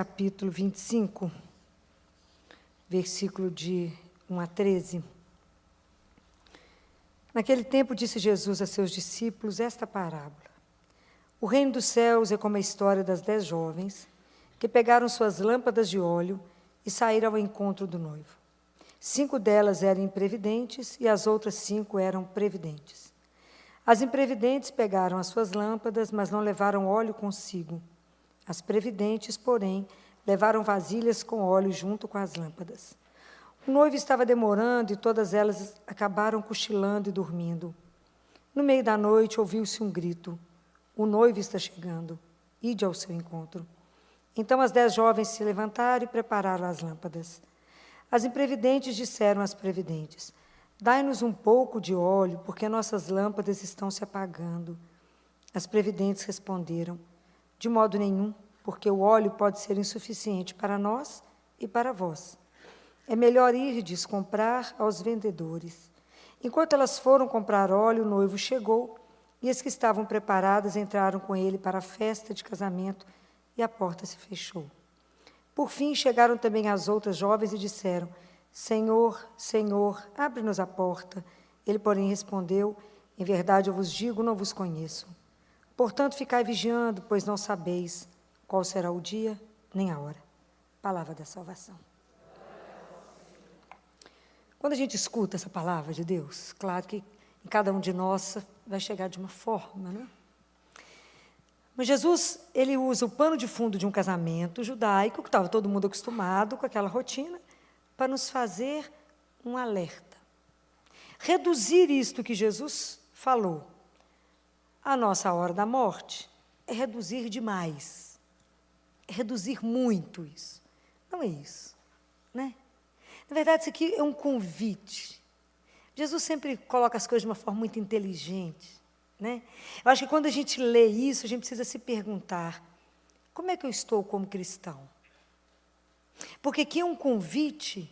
capítulo 25, versículo de 1 a 13. Naquele tempo disse Jesus a seus discípulos esta parábola. O reino dos céus é como a história das 10 jovens que pegaram suas lâmpadas de óleo e saíram ao encontro do noivo. 5 delas eram imprevidentes e as outras 5 eram previdentes. As imprevidentes pegaram as suas lâmpadas, mas não levaram óleo consigo. As previdentes, porém, levaram vasilhas com óleo junto com as lâmpadas. O noivo estava demorando e todas elas acabaram cochilando e dormindo. No meio da noite ouviu-se um grito: o noivo está chegando, ide ao seu encontro. Então as 10 jovens se levantaram e prepararam as lâmpadas. As imprevidentes disseram às previdentes: dai-nos um pouco de óleo, porque nossas lâmpadas estão se apagando. As previdentes responderam: de modo nenhum, porque o óleo pode ser insuficiente para nós e para vós. É melhor irdes comprar aos vendedores. Enquanto elas foram comprar óleo, o noivo chegou, e as que estavam preparadas entraram com ele para a festa de casamento, e a porta se fechou. Por fim, chegaram também as outras jovens e disseram: Senhor, Senhor, abre-nos a porta. Ele, porém, respondeu: em verdade eu vos digo, não vos conheço. Portanto, ficai vigiando, pois não sabeis qual será o dia nem a hora. Palavra da salvação. Quando a gente escuta essa palavra de Deus, claro que em cada um de nós vai chegar de uma forma, né? Mas Jesus, ele usa o pano de fundo de um casamento judaico, que estava todo mundo acostumado com aquela rotina, para nos fazer um alerta. Reduzir isto que Jesus falou à nossa hora da morte é reduzir demais. É reduzir muito isso. Não é isso, né? Na verdade, isso aqui é um convite. Jesus sempre coloca as coisas de uma forma muito inteligente, né? Eu acho que quando a gente lê isso, a gente precisa se perguntar: como é que eu estou como cristão? Porque aqui é um convite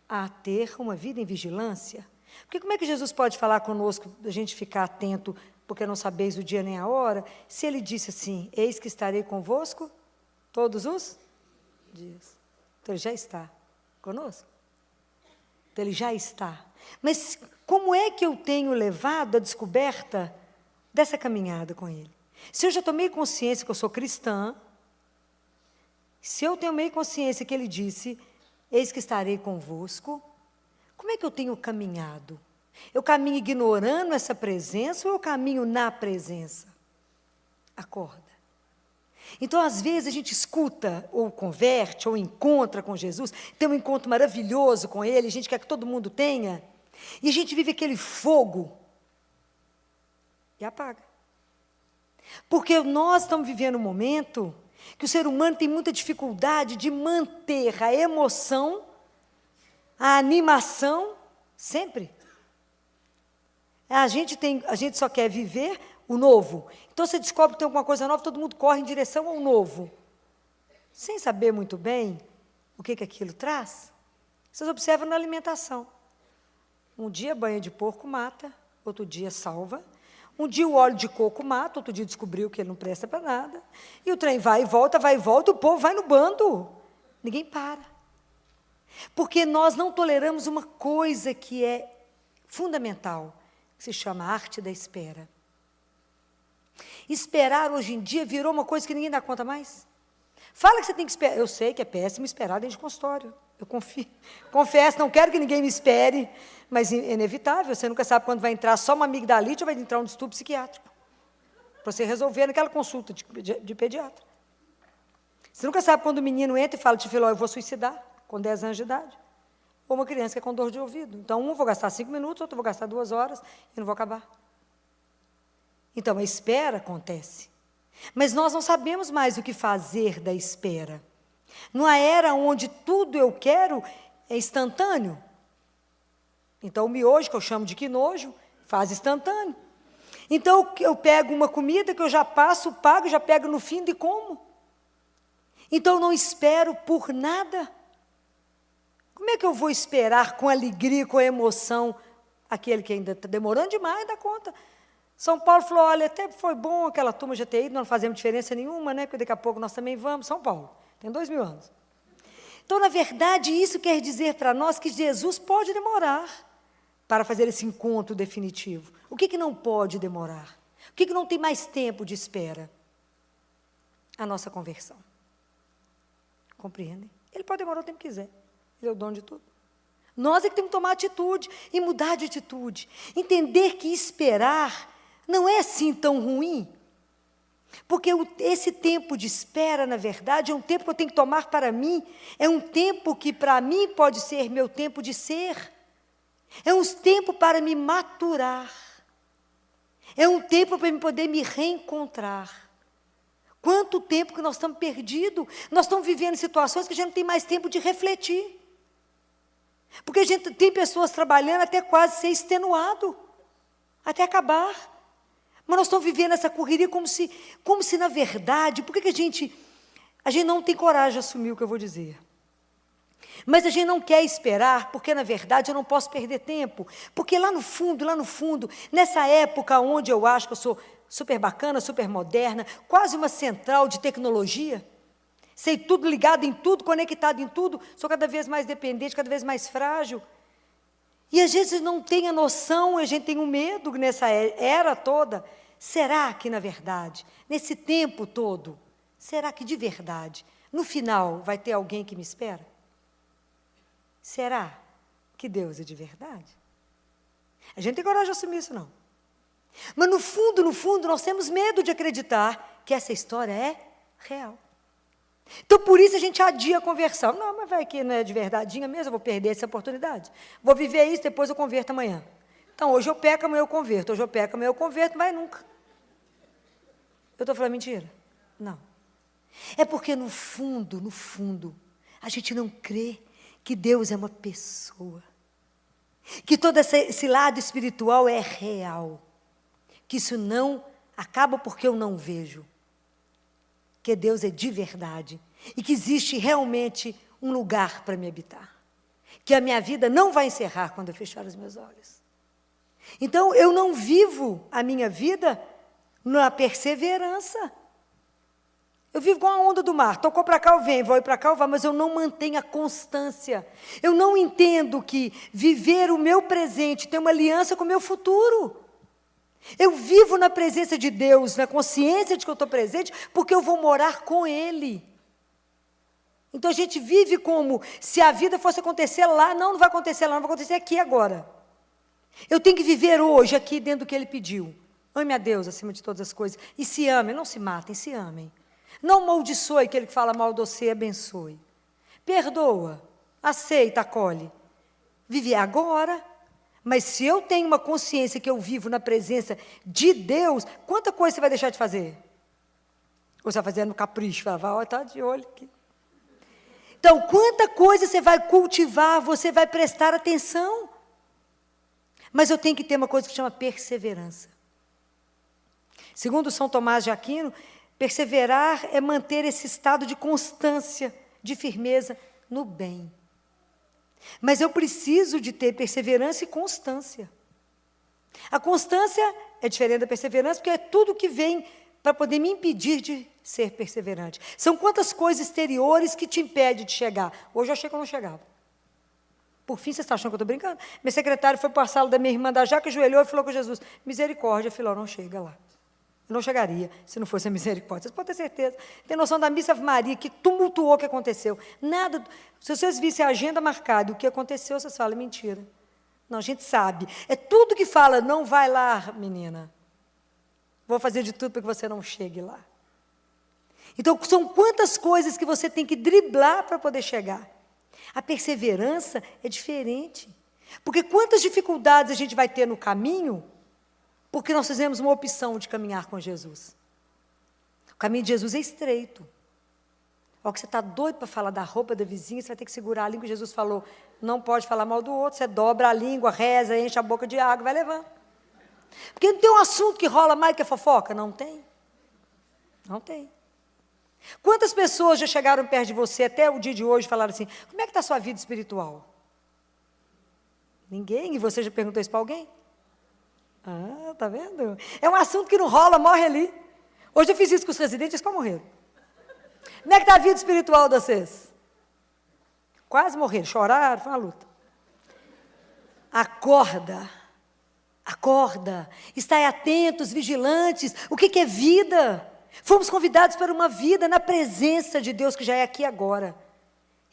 a ter uma vida em vigilância. Porque como é que Jesus pode falar conosco, a gente ficar atento, porque não sabeis o dia nem a hora, se ele disse assim: eis que estarei convosco todos os dias. Então, ele já está conosco. Então, ele já está. Mas como é que eu tenho levado a descoberta dessa caminhada com ele? Se eu já tomei consciência que eu sou cristã, se eu tomei consciência que ele disse: eis que estarei convosco, como é que eu tenho caminhado? Eu caminho ignorando essa presença ou eu caminho na presença? Acorda. Então, às vezes, a gente escuta, ou converte, ou encontra com Jesus, tem um encontro maravilhoso com ele, a gente quer que todo mundo tenha, e a gente vive aquele fogo e apaga. Porque nós estamos vivendo um momento que o ser humano tem muita dificuldade de manter a emoção, a animação, sempre. A gente só quer viver o novo. Então, você descobre que tem alguma coisa nova, todo mundo corre em direção ao novo, sem saber muito bem o que aquilo traz. Vocês observam na alimentação. Um dia banha de porco mata, outro dia salva. Um dia o óleo de coco mata, outro dia descobriu que ele não presta para nada. E o trem vai e volta, o povo vai no bando. Ninguém para. Porque nós não toleramos uma coisa que é fundamental, que se chama arte da espera. Esperar hoje em dia virou uma coisa que ninguém dá conta mais. Fala que você tem que esperar. Eu sei que é péssimo esperar dentro de consultório. Eu confesso, não quero que ninguém me espere, mas é inevitável. Você nunca sabe quando vai entrar só uma amigdalite ou vai entrar um distúrbio psiquiátrico. Para você resolver naquela consulta de pediatra. Você nunca sabe quando o menino entra e fala: Tifiló, eu vou suicidar, com 10 anos de idade. Ou uma criança que é com dor de ouvido. Então, um eu vou gastar 5 minutos, outro eu vou gastar 2 horas e não vou acabar. Então, a espera acontece. Mas nós não sabemos mais o que fazer da espera. Numa era onde tudo eu quero é instantâneo. Então, o miojo, que eu chamo de quinojo, faz instantâneo. Então, eu pego uma comida que eu já passo, pago, já pego no fim e como. Então, eu não espero por nada. Como é que eu vou esperar com alegria, com emoção, aquele que ainda está demorando demais da conta? São Paulo falou: olha, até foi bom aquela turma já ter ido, não fazemos diferença nenhuma, né? Porque daqui a pouco nós também vamos. São Paulo. tem 2000 anos. Então, na verdade, isso quer dizer para nós que Jesus pode demorar para fazer esse encontro definitivo. O que não pode demorar? O que não tem mais tempo de espera? A nossa conversão. Compreendem? Ele pode demorar o tempo que quiser. Ele é o dono de tudo. Nós é que temos que tomar atitude e mudar de atitude. Entender que esperar não é assim tão ruim. Porque esse tempo de espera, na verdade, é um tempo que eu tenho que tomar para mim. É um tempo que para mim pode ser meu tempo de ser. É um tempo para me maturar. É um tempo para eu poder me reencontrar. Quanto tempo que nós estamos perdidos. Nós estamos vivendo situações que a gente não tem mais tempo de refletir. Porque a gente tem pessoas trabalhando até quase ser extenuado. Até acabar. Mas nós estamos vivendo essa correria como se na verdade, por que a gente não tem coragem de assumir o que eu vou dizer? Mas a gente não quer esperar, porque na verdade eu não posso perder tempo. Porque lá no fundo, nessa época onde eu acho que eu sou super bacana, super moderna, quase uma central de tecnologia, sei tudo, ligado em tudo, conectado em tudo, sou cada vez mais dependente, cada vez mais frágil. E às vezes não tem a noção, a gente tem um medo nessa era toda. Será que, na verdade, nesse tempo todo, será que de verdade, no final, vai ter alguém que me espera? Será que Deus é de verdade? A gente tem coragem de assumir isso, não. Mas no fundo, nós temos medo de acreditar que essa história é real. Então, por isso a gente adia a conversão. Não, mas vai que não é de verdadeinha mesmo, eu vou perder essa oportunidade. Vou viver isso, depois eu converto amanhã. Então, hoje eu peco, amanhã eu converto. Hoje eu peco, amanhã eu converto, vai nunca. Eu estou falando mentira? Não. É porque no fundo, a gente não crê que Deus é uma pessoa. Que todo esse lado espiritual é real. Que isso não acaba porque eu não vejo. Que Deus é de verdade e que existe realmente um lugar para me habitar. Que a minha vida não vai encerrar quando eu fechar os meus olhos. Então, eu não vivo a minha vida na perseverança. Eu vivo com a onda do mar. Tocou para cá, eu venho, vou ir para cá, eu vou, mas eu não mantenho a constância. Eu não entendo que viver o meu presente tem uma aliança com o meu futuro. Eu vivo na presença de Deus, na consciência de que eu estou presente, porque eu vou morar com Ele. Então a gente vive como se a vida fosse acontecer lá. Não vai acontecer lá, não vai acontecer aqui agora. Eu tenho que viver hoje, aqui dentro do que Ele pediu. Ame a Deus acima de todas as coisas. E se amem, não se matem, se amem. Não amaldiçoe aquele que fala mal de você, abençoe. Perdoa, aceita, acolhe. Vive agora. Mas se eu tenho uma consciência que eu vivo na presença de Deus, quanta coisa você vai deixar de fazer? Ou você vai fazer no capricho, vai estar de olho aqui. Então, quanta coisa você vai cultivar, você vai prestar atenção. Mas eu tenho que ter uma coisa que chama perseverança. Segundo São Tomás de Aquino, perseverar é manter esse estado de constância, de firmeza no bem. Mas eu preciso de ter perseverança e constância. A constância é diferente da perseverança, porque é tudo que vem para poder me impedir de ser perseverante. São quantas coisas exteriores que te impedem de chegar. Hoje eu achei que eu não chegava. Por fim, vocês estão achando que eu estou brincando? Meu secretário foi para a sala da minha irmã da Jaca, ajoelhou e falou com Jesus, misericórdia, filho, não chega lá. Eu não chegaria se não fosse a misericórdia. Vocês podem ter certeza. Tem noção da missa Ave Maria, que tumultuou o que aconteceu. Nada. Se vocês vissem a agenda marcada e o que aconteceu, vocês falam, mentira. Não, a gente sabe. É tudo que fala, não vai lá, menina. Vou fazer de tudo para que você não chegue lá. Então, são quantas coisas que você tem que driblar para poder chegar. A perseverança é diferente. Porque quantas dificuldades a gente vai ter no caminho, porque nós fizemos uma opção de caminhar com Jesus. O caminho de Jesus é estreito. Ó, que você está doido para falar da roupa da vizinha, você vai ter que segurar a língua. Jesus falou, não pode falar mal do outro, você dobra a língua, reza, enche a boca de água, vai levando. Porque não tem um assunto que rola mais que a fofoca? Não tem. Não tem. Quantas pessoas já chegaram perto de você até o dia de hoje e falaram assim, como é que está a sua vida espiritual? Ninguém. E você já perguntou isso para alguém? Ah, tá vendo? É um assunto que não rola, morre ali. Hoje eu fiz isso com os residentes, eles quase morreram. Como é que está a vida espiritual de vocês? Quase morreram, choraram, foi uma luta. Acorda, acorda, estai atentos, vigilantes. O que é vida? Fomos convidados para uma vida na presença de Deus, que já é aqui agora.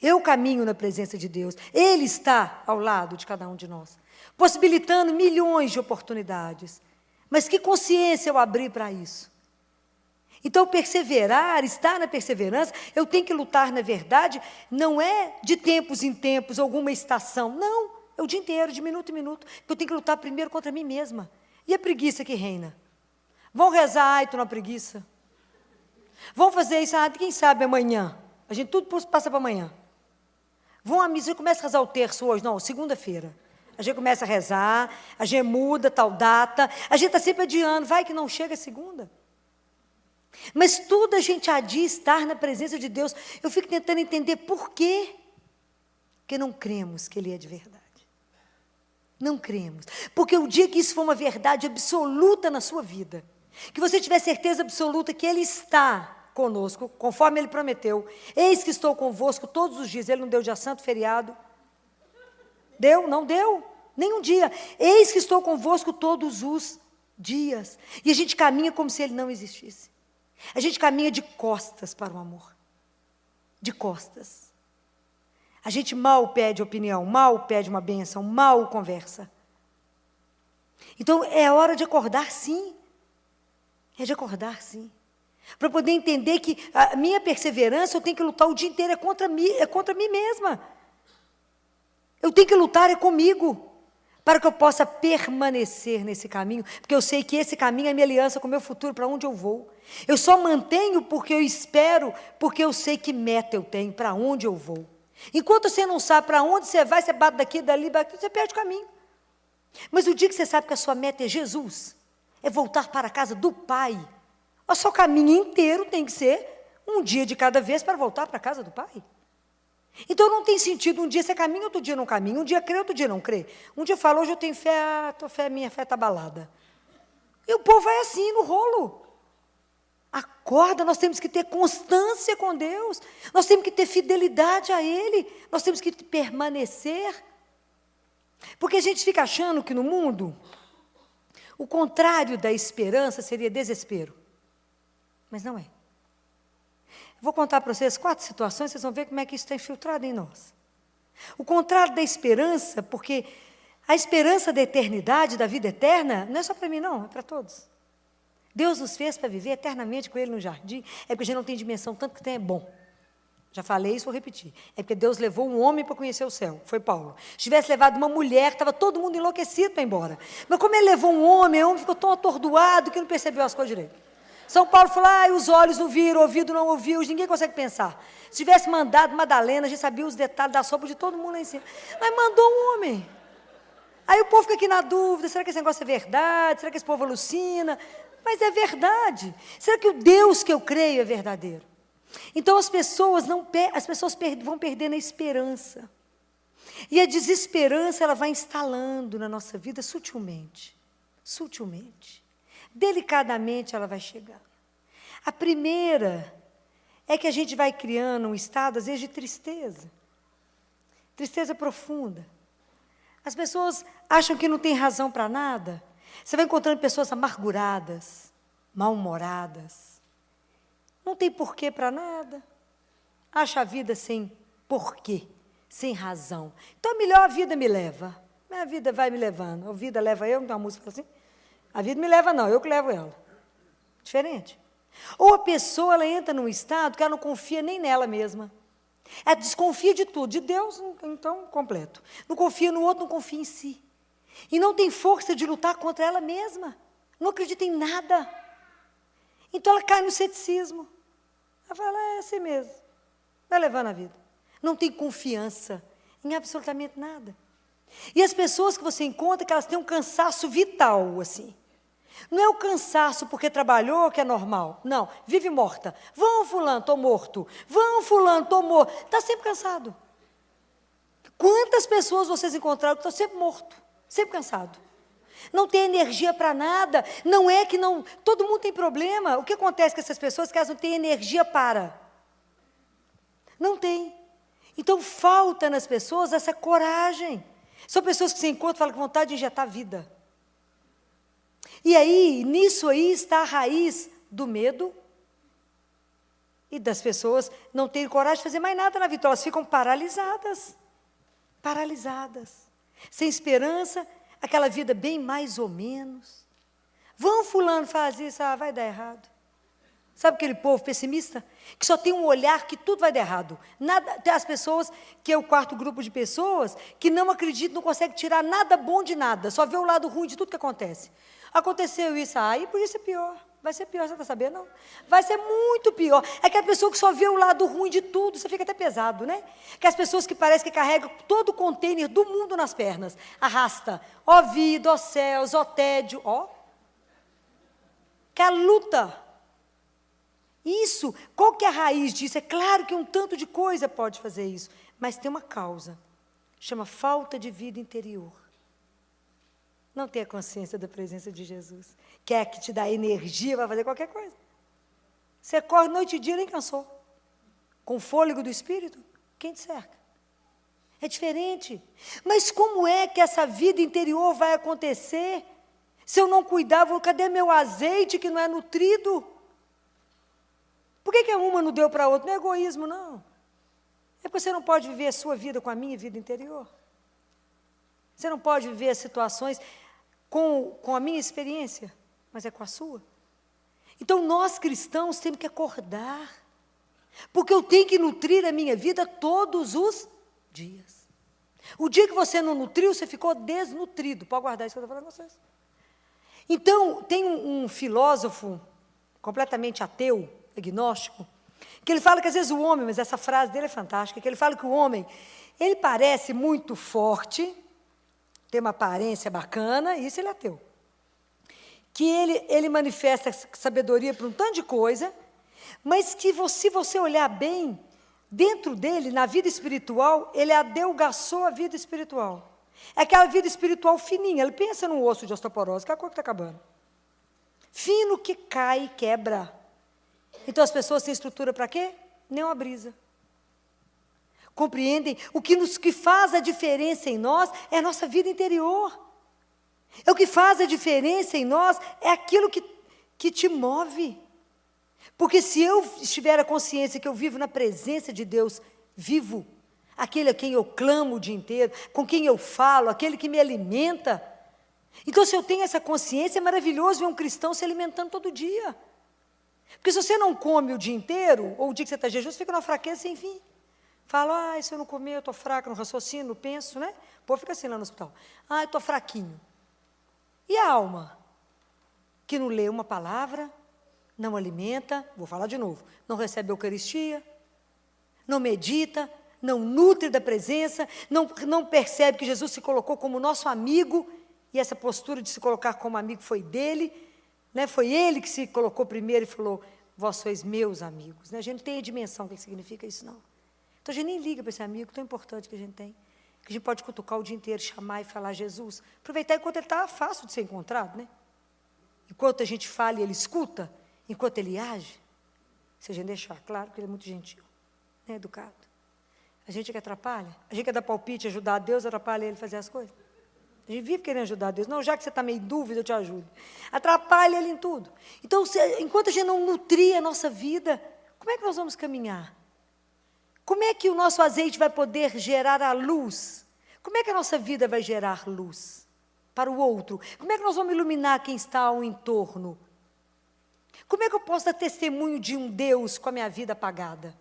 Eu caminho na presença de Deus. Ele está ao lado de cada um de nós, possibilitando milhões de oportunidades. Mas que consciência eu abri para isso? Então, perseverar, estar na perseverança, eu tenho que lutar, na verdade, não é de tempos em tempos, alguma estação. Não, é o dia inteiro, de minuto em minuto. Eu tenho que lutar primeiro contra mim mesma. E a preguiça que reina? Vão rezar, ai, estou na preguiça. Vão fazer isso, quem sabe amanhã. A gente tudo passa para amanhã. Vão à missa, começa a rezar o terço hoje, não, segunda-feira. A gente começa a rezar, a gente muda tal data, a gente está sempre adiando, vai que não chega segunda. Mas tudo a gente adia estar na presença de Deus. Eu fico tentando entender por quê. Porque não cremos que Ele é de verdade. Não cremos. Porque o dia que isso for uma verdade absoluta na sua vida, que você tiver certeza absoluta que Ele está conosco, conforme Ele prometeu, eis que estou convosco todos os dias. Ele não deu dia santo, feriado? Deu? Não deu? Nenhum dia. Eis que estou convosco todos os dias. E a gente caminha como se Ele não existisse. A gente caminha de costas para o amor. De costas. A gente mal pede opinião, mal pede uma bênção, mal conversa. Então, é hora de acordar, sim. É de acordar, sim. Para poder entender que a minha perseverança, eu tenho que lutar o dia inteiro, é contra mim mesma. Eu tenho que lutar, é comigo. Para que eu possa permanecer nesse caminho, porque eu sei que esse caminho é minha aliança com o meu futuro, para onde eu vou. Eu só mantenho porque eu espero, porque eu sei que meta eu tenho, para onde eu vou. Enquanto você não sabe para onde você vai, você bate daqui, dali, você perde o caminho. Mas o dia que você sabe que a sua meta é Jesus, é voltar para a casa do Pai, o seu caminho inteiro tem que ser um dia de cada vez para voltar para a casa do Pai. Então não tem sentido, um dia você caminha, outro dia não caminha, um dia crê, outro dia não crê. Um dia fala, hoje eu tenho fé, minha fé está abalada. E o povo vai assim, no rolo. Acorda, nós temos que ter constância com Deus, nós temos que ter fidelidade a Ele, nós temos que permanecer. Porque a gente fica achando que no mundo, o contrário da esperança seria desespero. Mas não é. Vou contar para vocês 4 situações, vocês vão ver como é que isso está infiltrado em nós. O contrário da esperança, porque a esperança da eternidade, da vida eterna, não é só para mim não, é para todos. Deus nos fez para viver eternamente com Ele no jardim, é porque a gente não tem dimensão, tanto que tem é bom. Já falei isso, vou repetir. É porque Deus levou um homem para conhecer o céu, foi Paulo. Se tivesse levado uma mulher, estava todo mundo enlouquecido para ir embora. Mas como Ele levou um homem, o homem ficou tão atordoado que não percebeu as coisas direito. São Paulo falou, os olhos não viram, o ouvido não ouviu, ninguém consegue pensar. Se tivesse mandado Madalena, a gente sabia os detalhes da sopa de todo mundo lá em cima. Mas mandou um homem. Aí o povo fica aqui na dúvida, será que esse negócio é verdade? Será que esse povo alucina? Mas é verdade. Será que o Deus que eu creio é verdadeiro? Então as pessoas vão perdendo a esperança. E a desesperança, ela vai instalando na nossa vida sutilmente. Sutilmente. Delicadamente ela vai chegando. A primeira é que a gente vai criando um estado, às vezes, de tristeza. Tristeza profunda. As pessoas acham que não tem razão para nada. Você vai encontrando pessoas amarguradas, mal-humoradas. Não tem porquê para nada. Acha a vida sem porquê, sem razão. Então, melhor a vida me leva. A vida vai me levando. A vida leva eu, não tem uma música assim? A vida me leva não, eu que levo ela. Diferente. Ou a pessoa, ela entra num estado que ela não confia nem nela mesma. Ela desconfia de tudo, de Deus, então, completo. Não confia no outro, não confia em si. E não tem força de lutar contra ela mesma. Não acredita em nada. Então ela cai no ceticismo. Ela fala, é assim mesmo. Vai levando a vida. Não tem confiança em absolutamente nada. E as pessoas que você encontra, que elas têm um cansaço vital, assim. Não é o cansaço porque trabalhou, que é normal. Não, vive morta. Vão, fulano, estou morto. Vão, fulano, estou morto. Está sempre cansado. Quantas pessoas vocês encontraram que estão sempre morto, sempre cansado? Não tem energia para nada. Não é que não... Todo mundo tem problema. O que acontece com essas pessoas? Que elas não têm energia para... Não tem. Então, falta nas pessoas essa coragem. São pessoas que se encontram e falam com vontade de injetar vida. E aí, nisso aí está a raiz do medo e das pessoas não terem coragem de fazer mais nada na vida. Então, elas ficam paralisadas. Paralisadas. Sem esperança, aquela vida bem mais ou menos. Vão fulano faz isso, vai dar errado. Sabe aquele povo pessimista? Que só tem um olhar que tudo vai dar errado. Nada, tem as pessoas, que é o quarto grupo de pessoas, que não acreditam, não conseguem tirar nada bom de nada, só vê o lado ruim de tudo que acontece. Aconteceu isso, aí podia ser pior. Vai ser pior, você está sabendo? Não. Vai ser muito pior. É aquela pessoa que só vê o lado ruim de tudo, isso fica até pesado, né? Que as pessoas que parecem que carregam todo o container do mundo nas pernas. Arrasta, ó vida, ó céus, ó tédio, ó. Que a luta. Isso, qual que é a raiz disso? É claro que um tanto de coisa pode fazer isso, mas tem uma causa, chama falta de vida interior. Não ter a consciência da presença de Jesus, que é que te dá energia para fazer qualquer coisa. Você corre noite e dia e nem cansou. Com o fôlego do Espírito, quem te cerca? É diferente. Mas como é que essa vida interior vai acontecer se eu não cuidar? Cadê meu azeite que não é nutrido? Por que uma não deu para a outra? Não é egoísmo, não. É porque você não pode viver a sua vida com a minha vida interior. Você não pode viver as situações com a minha experiência, mas é com a sua. Então, nós cristãos temos que acordar, porque eu tenho que nutrir a minha vida todos os dias. O dia que você não nutriu, você ficou desnutrido. Pode guardar isso que eu estou falando com vocês. Então, tem um filósofo completamente ateu, agnóstico, que ele fala que às vezes o homem, mas essa frase dele é fantástica, que ele fala que o homem, ele parece muito forte, tem uma aparência bacana, isso ele é ateu. Que ele manifesta sabedoria para um tanto de coisa, mas que se você olhar bem, dentro dele, na vida espiritual, ele adelgaçou a vida espiritual. É aquela vida espiritual fininha, ele pensa num osso de osteoporose, que é a coisa que está acabando. Fino que cai e quebra. Então as pessoas têm estrutura para quê? Nem uma brisa. Compreendem? O que faz a diferença em nós é a nossa vida interior. O que faz a diferença em nós é aquilo que te move. Porque se eu estiver a consciência que eu vivo na presença de Deus, vivo, aquele a quem eu clamo o dia inteiro, com quem eu falo, aquele que me alimenta. Então, se eu tenho essa consciência, é maravilhoso ver um cristão se alimentando todo dia. Porque se você não come o dia inteiro, ou o dia que você está em jejum, você fica numa fraqueza sem fim. Fala, se eu não comer, eu estou fraca, não raciocínio, não penso, né? O povo fica assim lá no hospital. Eu estou fraquinho. E a alma? Que não lê uma palavra, não alimenta, vou falar de novo, não recebe a Eucaristia, não medita, não nutre da presença, não percebe que Jesus se colocou como nosso amigo, e essa postura de se colocar como amigo foi dele, né? Foi ele que se colocou primeiro e falou, vós sois meus amigos. Né? A gente não tem a dimensão do que significa isso, não. Então, a gente nem liga para esse amigo tão importante que a gente tem, que a gente pode cutucar o dia inteiro, chamar e falar Jesus. Aproveitar enquanto ele está fácil de ser encontrado, né? Enquanto a gente fala e ele escuta, enquanto ele age, se a gente deixar, claro que ele é muito gentil, né? Educado. A gente que atrapalha, a gente quer dar palpite, ajudar a Deus, atrapalha ele fazer as coisas. A gente vive querendo ajudar a Deus. Não, já que você está meio em dúvida, eu te ajudo. Atrapalha ele em tudo. Então, enquanto a gente não nutrir a nossa vida, como é que nós vamos caminhar? Como é que o nosso azeite vai poder gerar a luz? Como é que a nossa vida vai gerar luz para o outro? Como é que nós vamos iluminar quem está ao entorno? Como é que eu posso dar testemunho de um Deus com a minha vida apagada?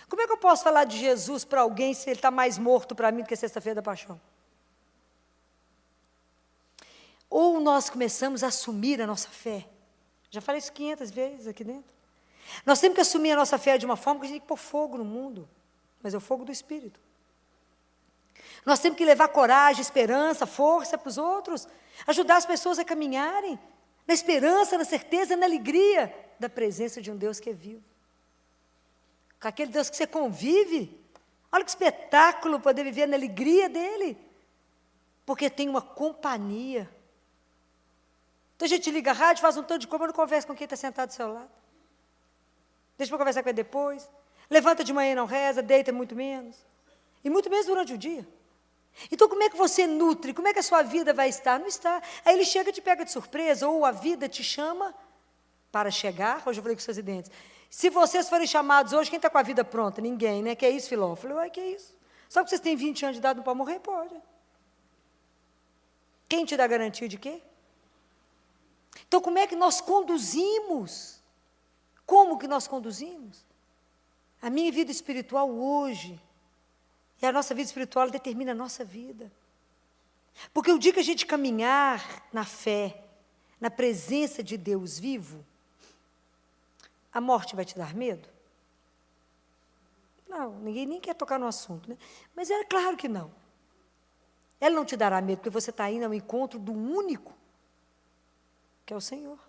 Como é que eu posso falar de Jesus para alguém se ele está mais morto para mim do que sexta-feira da paixão? Ou nós começamos a assumir a nossa fé. Já falei isso 500 vezes aqui dentro. Nós temos que assumir a nossa fé de uma forma que a gente tem que pôr fogo no mundo. Mas é o fogo do Espírito. Nós temos que levar coragem, esperança, força para os outros. Ajudar as pessoas a caminharem. Na esperança, na certeza, na alegria da presença de um Deus que é vivo. Com aquele Deus que você convive. Olha que espetáculo poder viver na alegria dele. Porque tem uma companhia. Então a gente liga a rádio, faz um tanto de coisa, mas não conversa com quem está sentado do seu lado. Deixa para conversar com ele depois. Levanta de manhã e não reza, deita muito menos. E muito menos durante o dia. Então, como é que você nutre? Como é que a sua vida vai estar? Não está. Aí ele chega e te pega de surpresa, ou a vida te chama para chegar. Hoje eu falei com os residentes. Se vocês forem chamados hoje, quem está com a vida pronta? Ninguém, né? Que é isso, Filó? Eu falei, ué, que é isso? Só que vocês têm 20 anos de idade, não pode morrer? Pode. Quem te dá garantia de quê? Então, como é que nós conduzimos? Como que nós conduzimos? A minha vida espiritual hoje, e a nossa vida espiritual ela determina a nossa vida. Porque o dia que a gente caminhar na fé, na presença de Deus vivo, a morte vai te dar medo? Não, ninguém nem quer tocar no assunto, né? Mas é claro que não. Ela não te dará medo, porque você está indo ao encontro do único, que é o Senhor.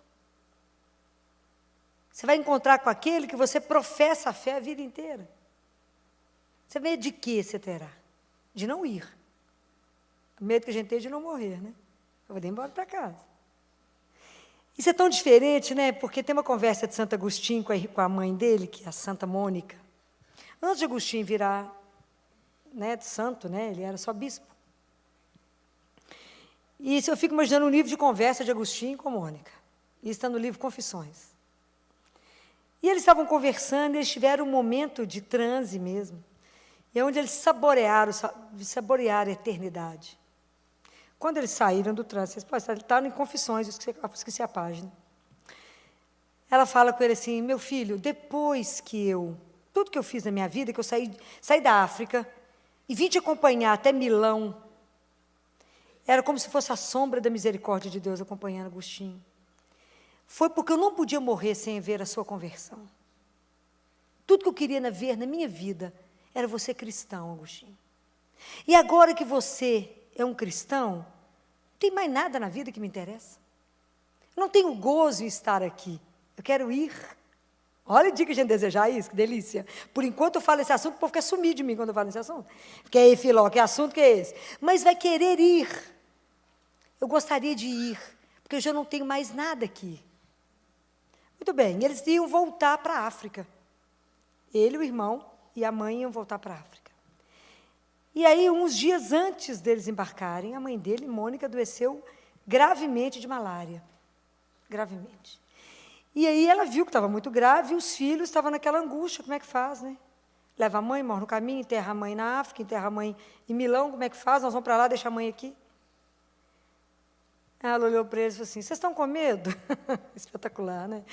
Você vai encontrar com aquele que você professa a fé a vida inteira. Você medo de quê você terá? De não ir. O medo que a gente tem é de não morrer, né? Eu vou embora para casa. Isso é tão diferente, né? Porque tem uma conversa de Santo Agostinho com a mãe dele, que é a Santa Mônica. Antes de Agostinho virar, né, santo, né? Ele era só bispo. E isso eu fico imaginando um livro de conversa de Agostinho com Mônica. Isso está no livro Confissões. E eles estavam conversando, e eles tiveram um momento de transe mesmo. E é onde eles saborearam a eternidade. Quando eles saíram do transe, eles estavam em Confissões, esqueci a página. Ela fala com ele assim, meu filho, depois que tudo que eu fiz na minha vida, que eu saí da África e vim te acompanhar até Milão, era como se fosse a sombra da misericórdia de Deus acompanhando Agostinho. Foi porque eu não podia morrer sem ver a sua conversão. Tudo que eu queria ver na minha vida era você cristão, Agostinho. E agora que você é um cristão, não tem mais nada na vida que me interessa. Eu não tenho gozo em estar aqui. Eu quero ir. Olha o dia que a gente desejar isso, que delícia. Por enquanto eu falo esse assunto, o povo quer sumir de mim quando eu falo esse assunto. Porque aí, Filó, que assunto que é esse? Mas vai querer ir. Eu gostaria de ir, porque eu já não tenho mais nada aqui. Muito bem, eles iam voltar para a África. Ele, o irmão e a mãe iam voltar para a África. E aí, uns dias antes deles embarcarem, a mãe dele, Mônica, adoeceu gravemente de malária. Gravemente. E aí ela viu que estava muito grave, e os filhos estavam naquela angústia, como é que faz, né? Leva a mãe, morre no caminho, enterra a mãe na África, enterra a mãe em Milão, como é que faz? Nós vamos para lá, deixa a mãe aqui. Ela olhou para eles e falou assim, vocês estão com medo? Espetacular, né?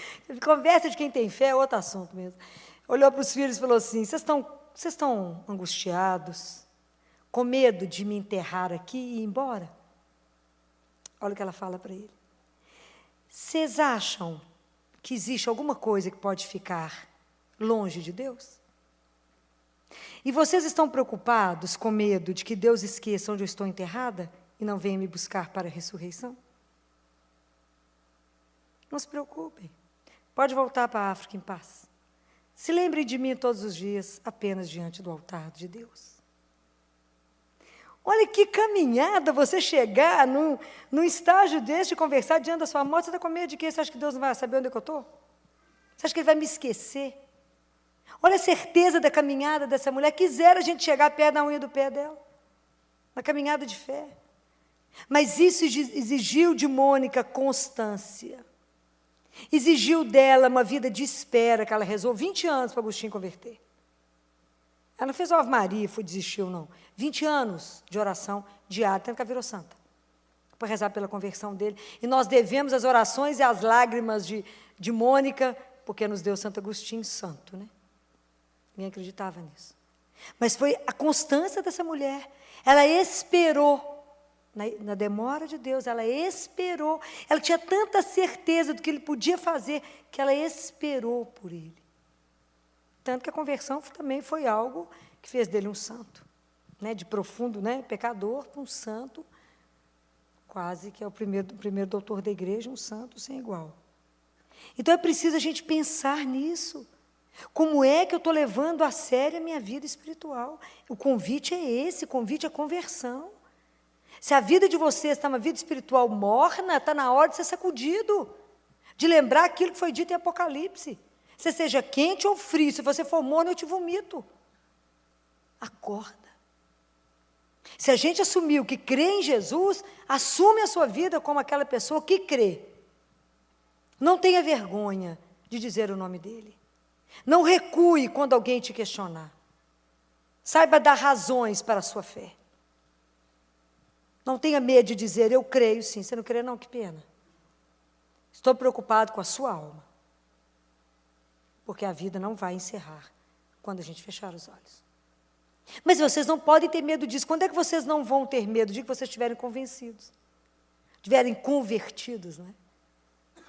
Conversa de quem tem fé é outro assunto mesmo. Olhou para os filhos e falou assim, vocês estão angustiados, com medo de me enterrar aqui e ir embora? Olha o que ela fala para ele. Vocês acham que existe alguma coisa que pode ficar longe de Deus? E vocês estão preocupados com medo de que Deus esqueça onde eu estou enterrada e não venha me buscar para a ressurreição? Não se preocupem. Pode voltar para a África em paz. Se lembrem de mim todos os dias, apenas diante do altar de Deus. Olha que caminhada você chegar num estágio desse de conversar diante da sua morte. Você está com medo de quê? Você acha que Deus não vai saber onde é que eu estou? Você acha que Ele vai me esquecer? Olha a certeza da caminhada dessa mulher. Quisera a gente chegar perto da unha do pé dela. Na caminhada de fé. Mas isso exigiu de Mônica constância. Exigiu dela uma vida de espera, que ela rezou 20 anos para Agostinho converter. Ela não fez uma Ave Maria e desistiu, não. 20 anos de oração diária, tanto que ela virou santa, para rezar pela conversão dele. E nós devemos as orações e as lágrimas de Mônica, porque nos deu Santo Agostinho santo, né? Ninguém acreditava nisso. Mas foi a constância dessa mulher. Ela esperou. Na demora de Deus, ela esperou. Ela tinha tanta certeza do que ele podia fazer, que ela esperou por ele. Tanto que a conversão também foi algo que fez dele um santo. Né, de profundo, né, pecador, para um santo, quase que é o primeiro doutor da igreja, um santo sem igual. Então é preciso a gente pensar nisso. Como é que eu estou levando a sério a minha vida espiritual? O convite é esse, o convite é conversão. Se a vida de vocês está uma vida espiritual morna, está na hora de ser sacudido, de lembrar aquilo que foi dito em Apocalipse. Você seja quente ou frio, se você for morno, eu te vomito. Acorda. Se a gente assumiu que crê em Jesus, assume a sua vida como aquela pessoa que crê. Não tenha vergonha de dizer o nome dele. Não recue quando alguém te questionar. Saiba dar razões para a sua fé. Não tenha medo de dizer, eu creio sim. Você não crê não? Que pena. Estou preocupado com a sua alma. Porque a vida não vai encerrar quando a gente fechar os olhos. Mas vocês não podem ter medo disso. Quando é que vocês não vão ter medo? De que vocês estiverem convencidos. Estiverem convertidos, não é?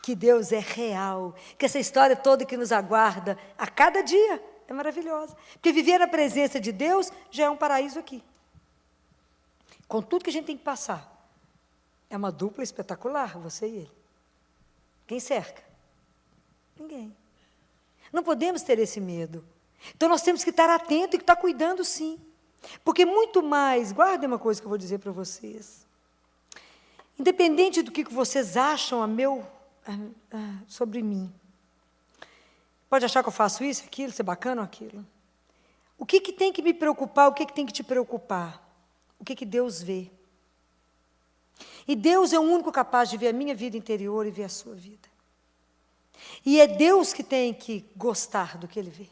Que Deus é real. Que essa história toda que nos aguarda a cada dia é maravilhosa. Porque viver na presença de Deus já é um paraíso aqui. Com tudo que a gente tem que passar. É uma dupla espetacular, você e ele. Quem cerca? Ninguém. Não podemos ter esse medo. Então nós temos que estar atentos e estar cuidando sim. Porque muito mais, guardem uma coisa que eu vou dizer para vocês. Independente do que vocês acham sobre mim. Pode achar que eu faço isso, aquilo, ser bacana ou aquilo. O que tem que me preocupar, o que tem que te preocupar? O que Deus vê? E Deus é o único capaz de ver a minha vida interior e ver a sua vida. E é Deus que tem que gostar do que Ele vê.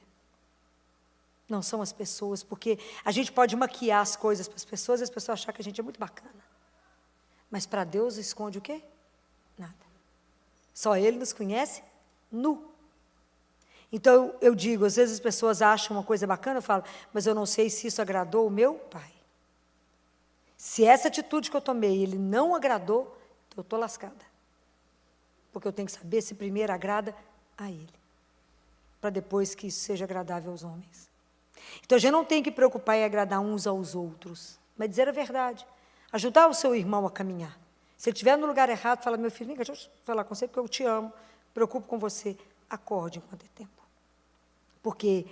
Não são as pessoas, porque a gente pode maquiar as coisas para as pessoas e as pessoas achar que a gente é muito bacana. Mas para Deus esconde o quê? Nada. Só Ele nos conhece nu. Então eu digo, às vezes as pessoas acham uma coisa bacana, eu falo, mas eu não sei se isso agradou o meu Pai. Se essa atitude que eu tomei, Ele não agradou, eu estou lascada. Porque eu tenho que saber se primeiro agrada a Ele. Para depois que isso seja agradável aos homens. Então, a gente não tem que preocupar em agradar uns aos outros, mas dizer a verdade. Ajudar o seu irmão a caminhar. Se ele estiver no lugar errado, fala, meu filho, deixa eu falar com você, porque eu te amo, preocupo com você. Acorde enquanto é tempo. Porque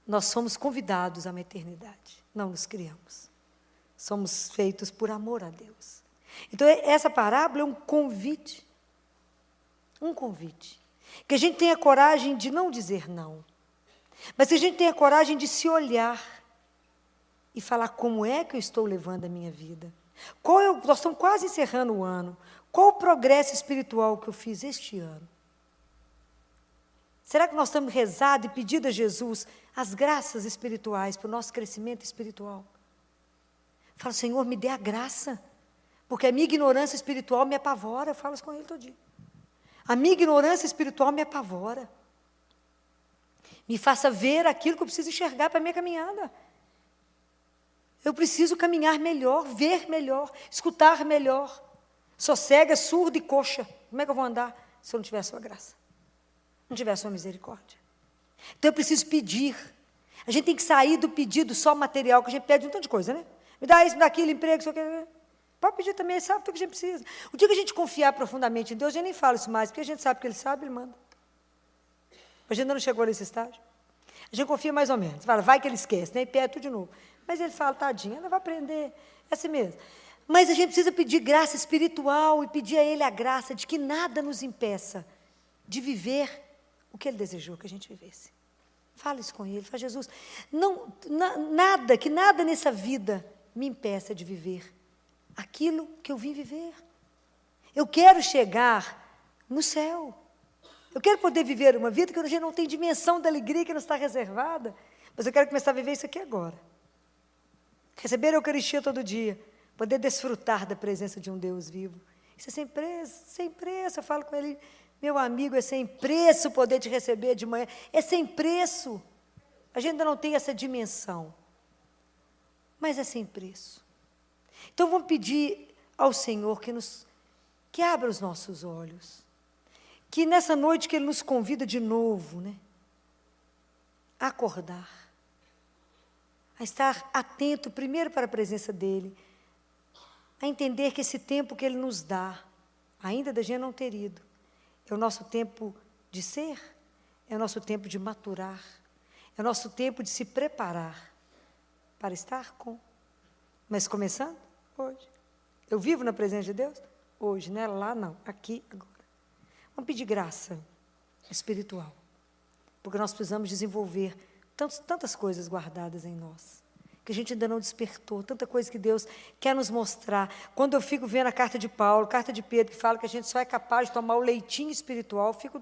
nós somos convidados a uma eternidade, não nos criamos. Somos feitos por amor a Deus. Então, essa parábola é um convite. Um convite. Que a gente tenha coragem de não dizer não. Mas que a gente tenha coragem de se olhar e falar como é que eu estou levando a minha vida. Nós estamos quase encerrando o ano. Qual o progresso espiritual que eu fiz este ano? Será que nós estamos rezando e pedindo a Jesus as graças espirituais para o nosso crescimento espiritual? Fala, Senhor, me dê a graça, porque a minha ignorância espiritual me apavora. Eu falo isso com Ele todo dia. A minha ignorância espiritual me apavora. Me faça ver aquilo que eu preciso enxergar para a minha caminhada. Eu preciso caminhar melhor, ver melhor, escutar melhor. Sou cega, surda e coxa. Como é que eu vou andar se eu não tiver a sua graça? Não tiver a sua misericórdia? Então eu preciso pedir. A gente tem que sair do pedido só material, que a gente pede um tanto de coisa, né? Me dá isso, me dá aquilo, emprego, isso aqui. Pode pedir também, sabe tudo que a gente precisa. O dia que a gente confiar profundamente em Deus, a gente nem fala isso mais, porque a gente sabe que Ele sabe, Ele manda. A gente ainda não chegou nesse estágio. A gente confia mais ou menos. Fala, vai que Ele esquece, né? E pede tudo de novo. Mas Ele fala, tadinha, ela vai aprender. É assim mesmo. Mas a gente precisa pedir graça espiritual e pedir a Ele a graça de que nada nos impeça de viver o que Ele desejou que a gente vivesse. Fala isso com Ele, fala, Jesus, que nada nessa vida me impeça de viver aquilo que eu vim viver. Eu quero chegar no céu. Eu quero poder viver uma vida que a gente não tem dimensão da alegria que nos está reservada, mas eu quero começar a viver isso aqui agora. Receber a Eucaristia todo dia, poder desfrutar da presença de um Deus vivo. Isso é sem preço, sem preço. Eu falo com ele, meu amigo, é sem preço poder te receber de manhã. É sem preço. A gente ainda não tem essa dimensão, mas é sem preço. Então vamos pedir ao Senhor que abra os nossos olhos. Que nessa noite que Ele nos convida de novo, né, a acordar, a estar atento primeiro para a presença dEle, a entender que esse tempo que Ele nos dá, ainda da gente não ter ido, é o nosso tempo de ser, é o nosso tempo de maturar, é o nosso tempo de se preparar para estar com. Mas começando hoje. Eu vivo na presença de Deus? Hoje, não é lá não, aqui, agora. Vamos pedir graça espiritual porque nós precisamos desenvolver tantas coisas guardadas em nós, que a gente ainda não despertou, tanta coisa que Deus quer nos mostrar. Quando eu fico vendo a carta de Paulo, carta de Pedro, que fala que a gente só é capaz de tomar o leitinho espiritual, eu fico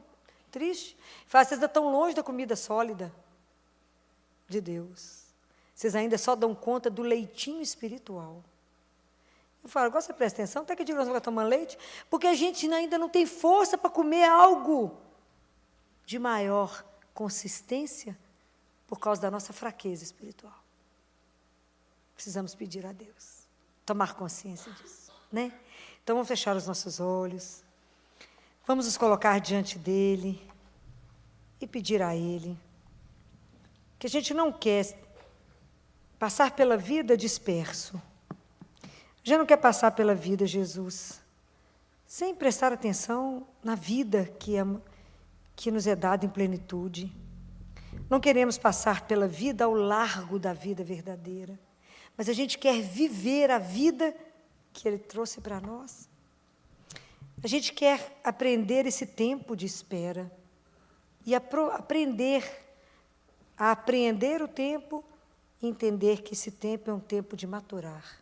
triste. Falo, vocês ainda estão longe da comida sólida de Deus. Vocês ainda só dão conta do leitinho espiritual. Eu falo, agora você presta atenção, até que eu digo que nós vamos tomar leite, porque a gente ainda não tem força para comer algo de maior consistência por causa da nossa fraqueza espiritual. Precisamos pedir a Deus, tomar consciência disso, né? Então, vamos fechar os nossos olhos, vamos nos colocar diante dEle e pedir a Ele, que a gente não quer passar pela vida disperso, já não quer passar pela vida, Jesus, sem prestar atenção na vida que nos é dada em plenitude. Não queremos passar pela vida ao largo da vida verdadeira, mas a gente quer viver a vida que Ele trouxe para nós. A gente quer aprender esse tempo de espera e aprender a apreender o tempo e entender que esse tempo é um tempo de maturar.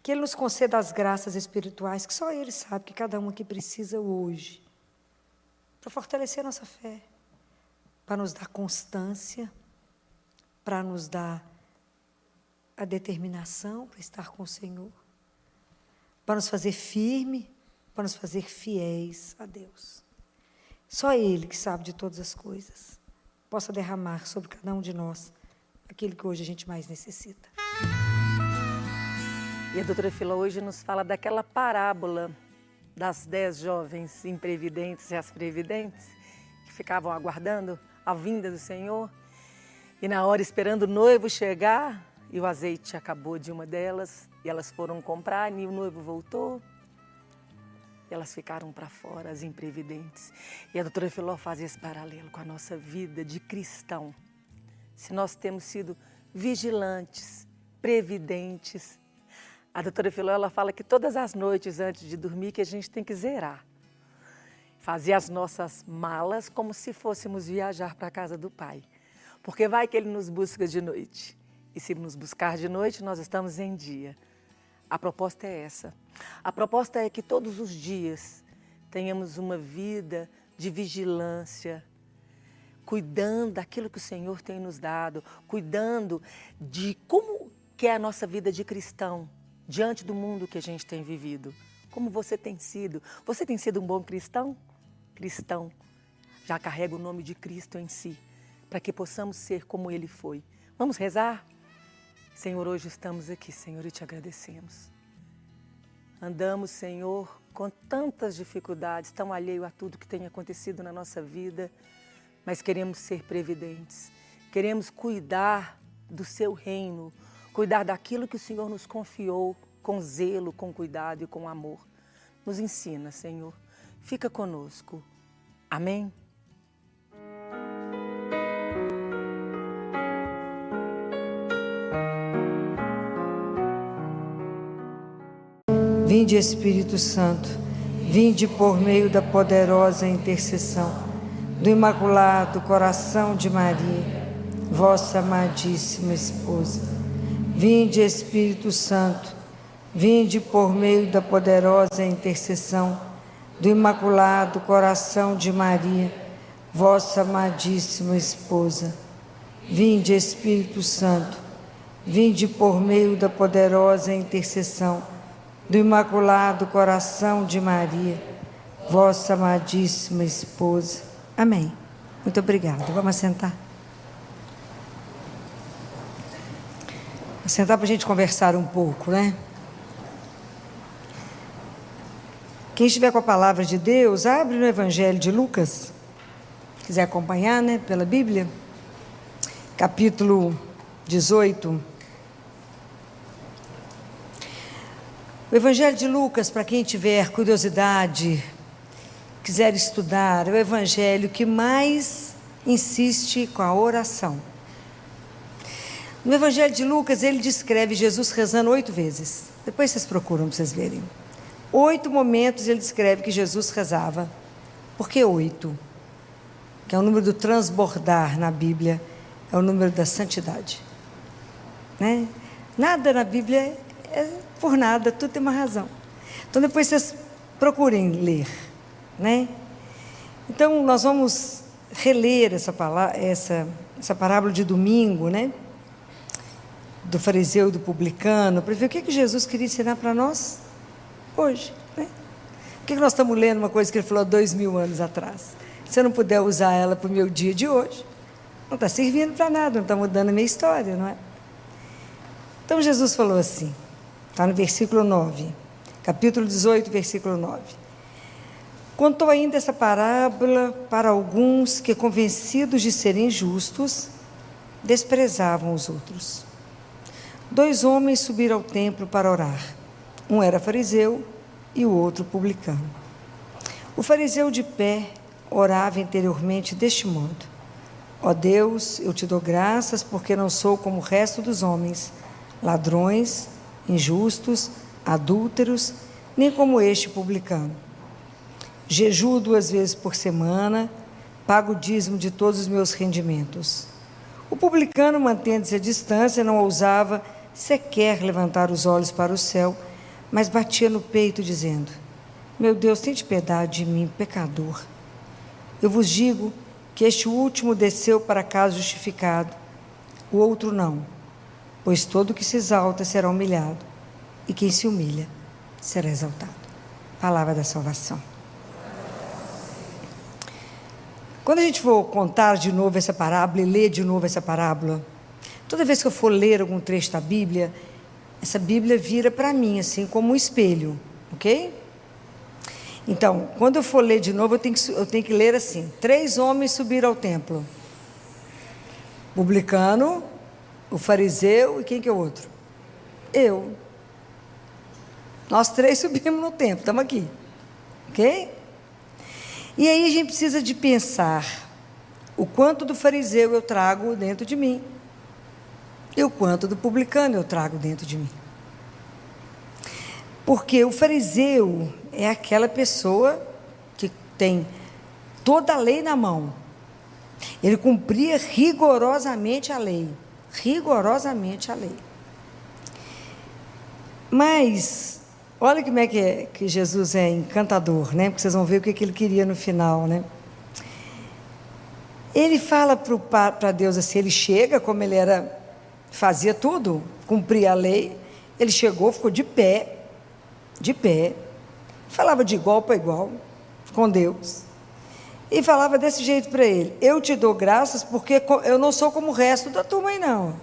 Que Ele nos conceda as graças espirituais que só Ele sabe que cada um aqui precisa hoje, para fortalecer a nossa fé, para nos dar constância, para nos dar a determinação para estar com o Senhor, para nos fazer firme, para nos fazer fiéis a Deus. Só Ele que sabe de todas as coisas, possa derramar sobre cada um de nós aquilo que hoje a gente mais necessita. E a doutora Filó hoje nos fala daquela parábola das 10 jovens imprevidentes e as previdentes, que ficavam aguardando a vinda do Senhor, e na hora esperando o noivo chegar, e o azeite acabou de uma delas, e elas foram comprar, e o noivo voltou, e elas ficaram para fora, as imprevidentes. E a doutora Filó faz esse paralelo com a nossa vida de cristão. Se nós temos sido vigilantes, previdentes, a doutora Filó, ela fala que todas as noites antes de dormir que a gente tem que zerar. Fazer as nossas malas como se fôssemos viajar para a casa do Pai. Porque vai que Ele nos busca de noite. E se nos buscar de noite, nós estamos em dia. A proposta é essa. A proposta é que todos os dias tenhamos uma vida de vigilância, cuidando daquilo que o Senhor tem nos dado, cuidando de como que é a nossa vida de cristão, diante do mundo que a gente tem vivido. Como você tem sido? Você tem sido um bom cristão? Cristão já carrega o nome de Cristo em si, para que possamos ser como Ele foi. Vamos rezar? Senhor, hoje estamos aqui, Senhor, e te agradecemos. Andamos, Senhor, com tantas dificuldades, tão alheio a tudo que tem acontecido na nossa vida, mas queremos ser previdentes, queremos cuidar do Seu reino, cuidar daquilo que o Senhor nos confiou com zelo, com cuidado e com amor. Nos ensina, Senhor. Fica conosco. Amém? Vinde, Espírito Santo, vinde por meio da poderosa intercessão do Imaculado Coração de Maria, vossa amadíssima esposa. Vinde, Espírito Santo, vinde por meio da poderosa intercessão do Imaculado Coração de Maria, vossa amadíssima esposa. Vinde, Espírito Santo, vinde por meio da poderosa intercessão do Imaculado Coração de Maria, vossa amadíssima esposa. Amém. Muito obrigada. Vamos sentar. Vamos sentar para a gente conversar um pouco, né? Quem estiver com a palavra de Deus, abre no Evangelho de Lucas, quiser acompanhar, né, pela Bíblia, capítulo 18. O Evangelho de Lucas, para quem tiver curiosidade, quiser estudar, é o Evangelho que mais insiste com a oração. No Evangelho de Lucas, ele descreve Jesus rezando 8 vezes. Depois vocês procuram para vocês verem. 8 momentos ele descreve que Jesus rezava. Por que 8? que é o número do transbordar na Bíblia, é o número da santidade. Né? Nada na Bíblia é por nada, tudo tem uma razão. Então depois vocês procurem ler. Né? Então nós vamos reler essa parábola de domingo, né? Do fariseu e do publicano, para ver o que Jesus queria ensinar para nós hoje. Né? Por que nós estamos lendo uma coisa que ele falou há 2000 anos atrás? Se eu não puder usar ela para o meu dia de hoje, não está servindo para nada, não está mudando a minha história, não é? Então Jesus falou assim, está no versículo 9, capítulo 18, versículo 9. Contou ainda essa parábola para alguns que, convencidos de serem justos, desprezavam os outros. 2 homens subiram ao templo para orar. Um era fariseu e o outro publicano. O fariseu de pé orava interiormente deste modo: ó Deus, eu te dou graças porque não sou como o resto dos homens, ladrões, injustos, adúlteros, nem como este publicano. Jejuo 2 vezes por semana, pago o dízimo de todos os meus rendimentos. O publicano, mantendo-se à distância, não ousava sequer levantar os olhos para o céu, mas batia no peito, dizendo: meu Deus, tente piedade de mim, pecador. Eu vos digo que este último desceu para casa justificado, o outro não, pois todo que se exalta será humilhado, e quem se humilha será exaltado. Palavra da salvação. Quando a gente for contar de novo essa parábola e ler de novo essa parábola, toda vez que eu for ler algum trecho da Bíblia, essa Bíblia vira para mim assim como um espelho, ok? Então, quando eu for ler de novo, eu tenho que ler assim: 3 homens subiram ao templo. O publicano, o fariseu e quem que é o outro? Eu. Nós 3 subimos no templo, estamos aqui, ok? E aí a gente precisa de pensar o quanto do fariseu eu trago dentro de mim e o quanto do publicano eu trago dentro de mim. Porque o fariseu é aquela pessoa que tem toda a lei na mão. Ele cumpria rigorosamente a lei. Rigorosamente a lei. Mas, olha como é que Jesus é encantador, né? Porque vocês vão ver o que ele queria no final, né? Ele fala para Deus assim, ele chega, como ele era, fazia tudo, cumpria a lei, ele chegou, ficou de pé, falava de igual para igual com Deus, e falava desse jeito para ele: eu te dou graças porque eu não sou como o resto da turma aí não,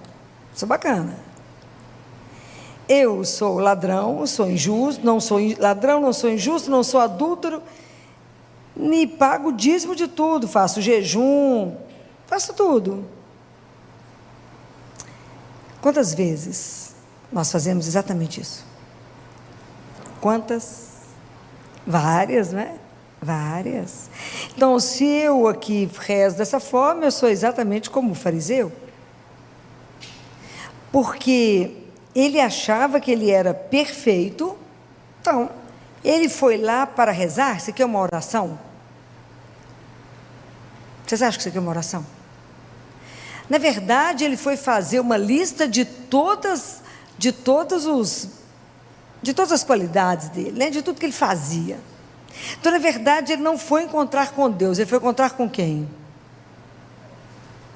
sou bacana, eu sou ladrão, sou injusto, não sou ladrão, não sou injusto, não sou adúltero, nem pago o dízimo de tudo, faço jejum, faço tudo. Quantas vezes nós fazemos exatamente isso? Quantas? Várias, né? Várias. Então, se eu aqui rezo dessa forma, eu sou exatamente como o fariseu. Porque ele achava que ele era perfeito, então, ele foi lá para rezar. Isso aqui é uma oração? Vocês acham que isso aqui é uma oração? Na verdade, ele foi fazer uma lista de todas as qualidades dele, né? De tudo que ele fazia. Então, na verdade, ele não foi encontrar com Deus, ele foi encontrar com quem?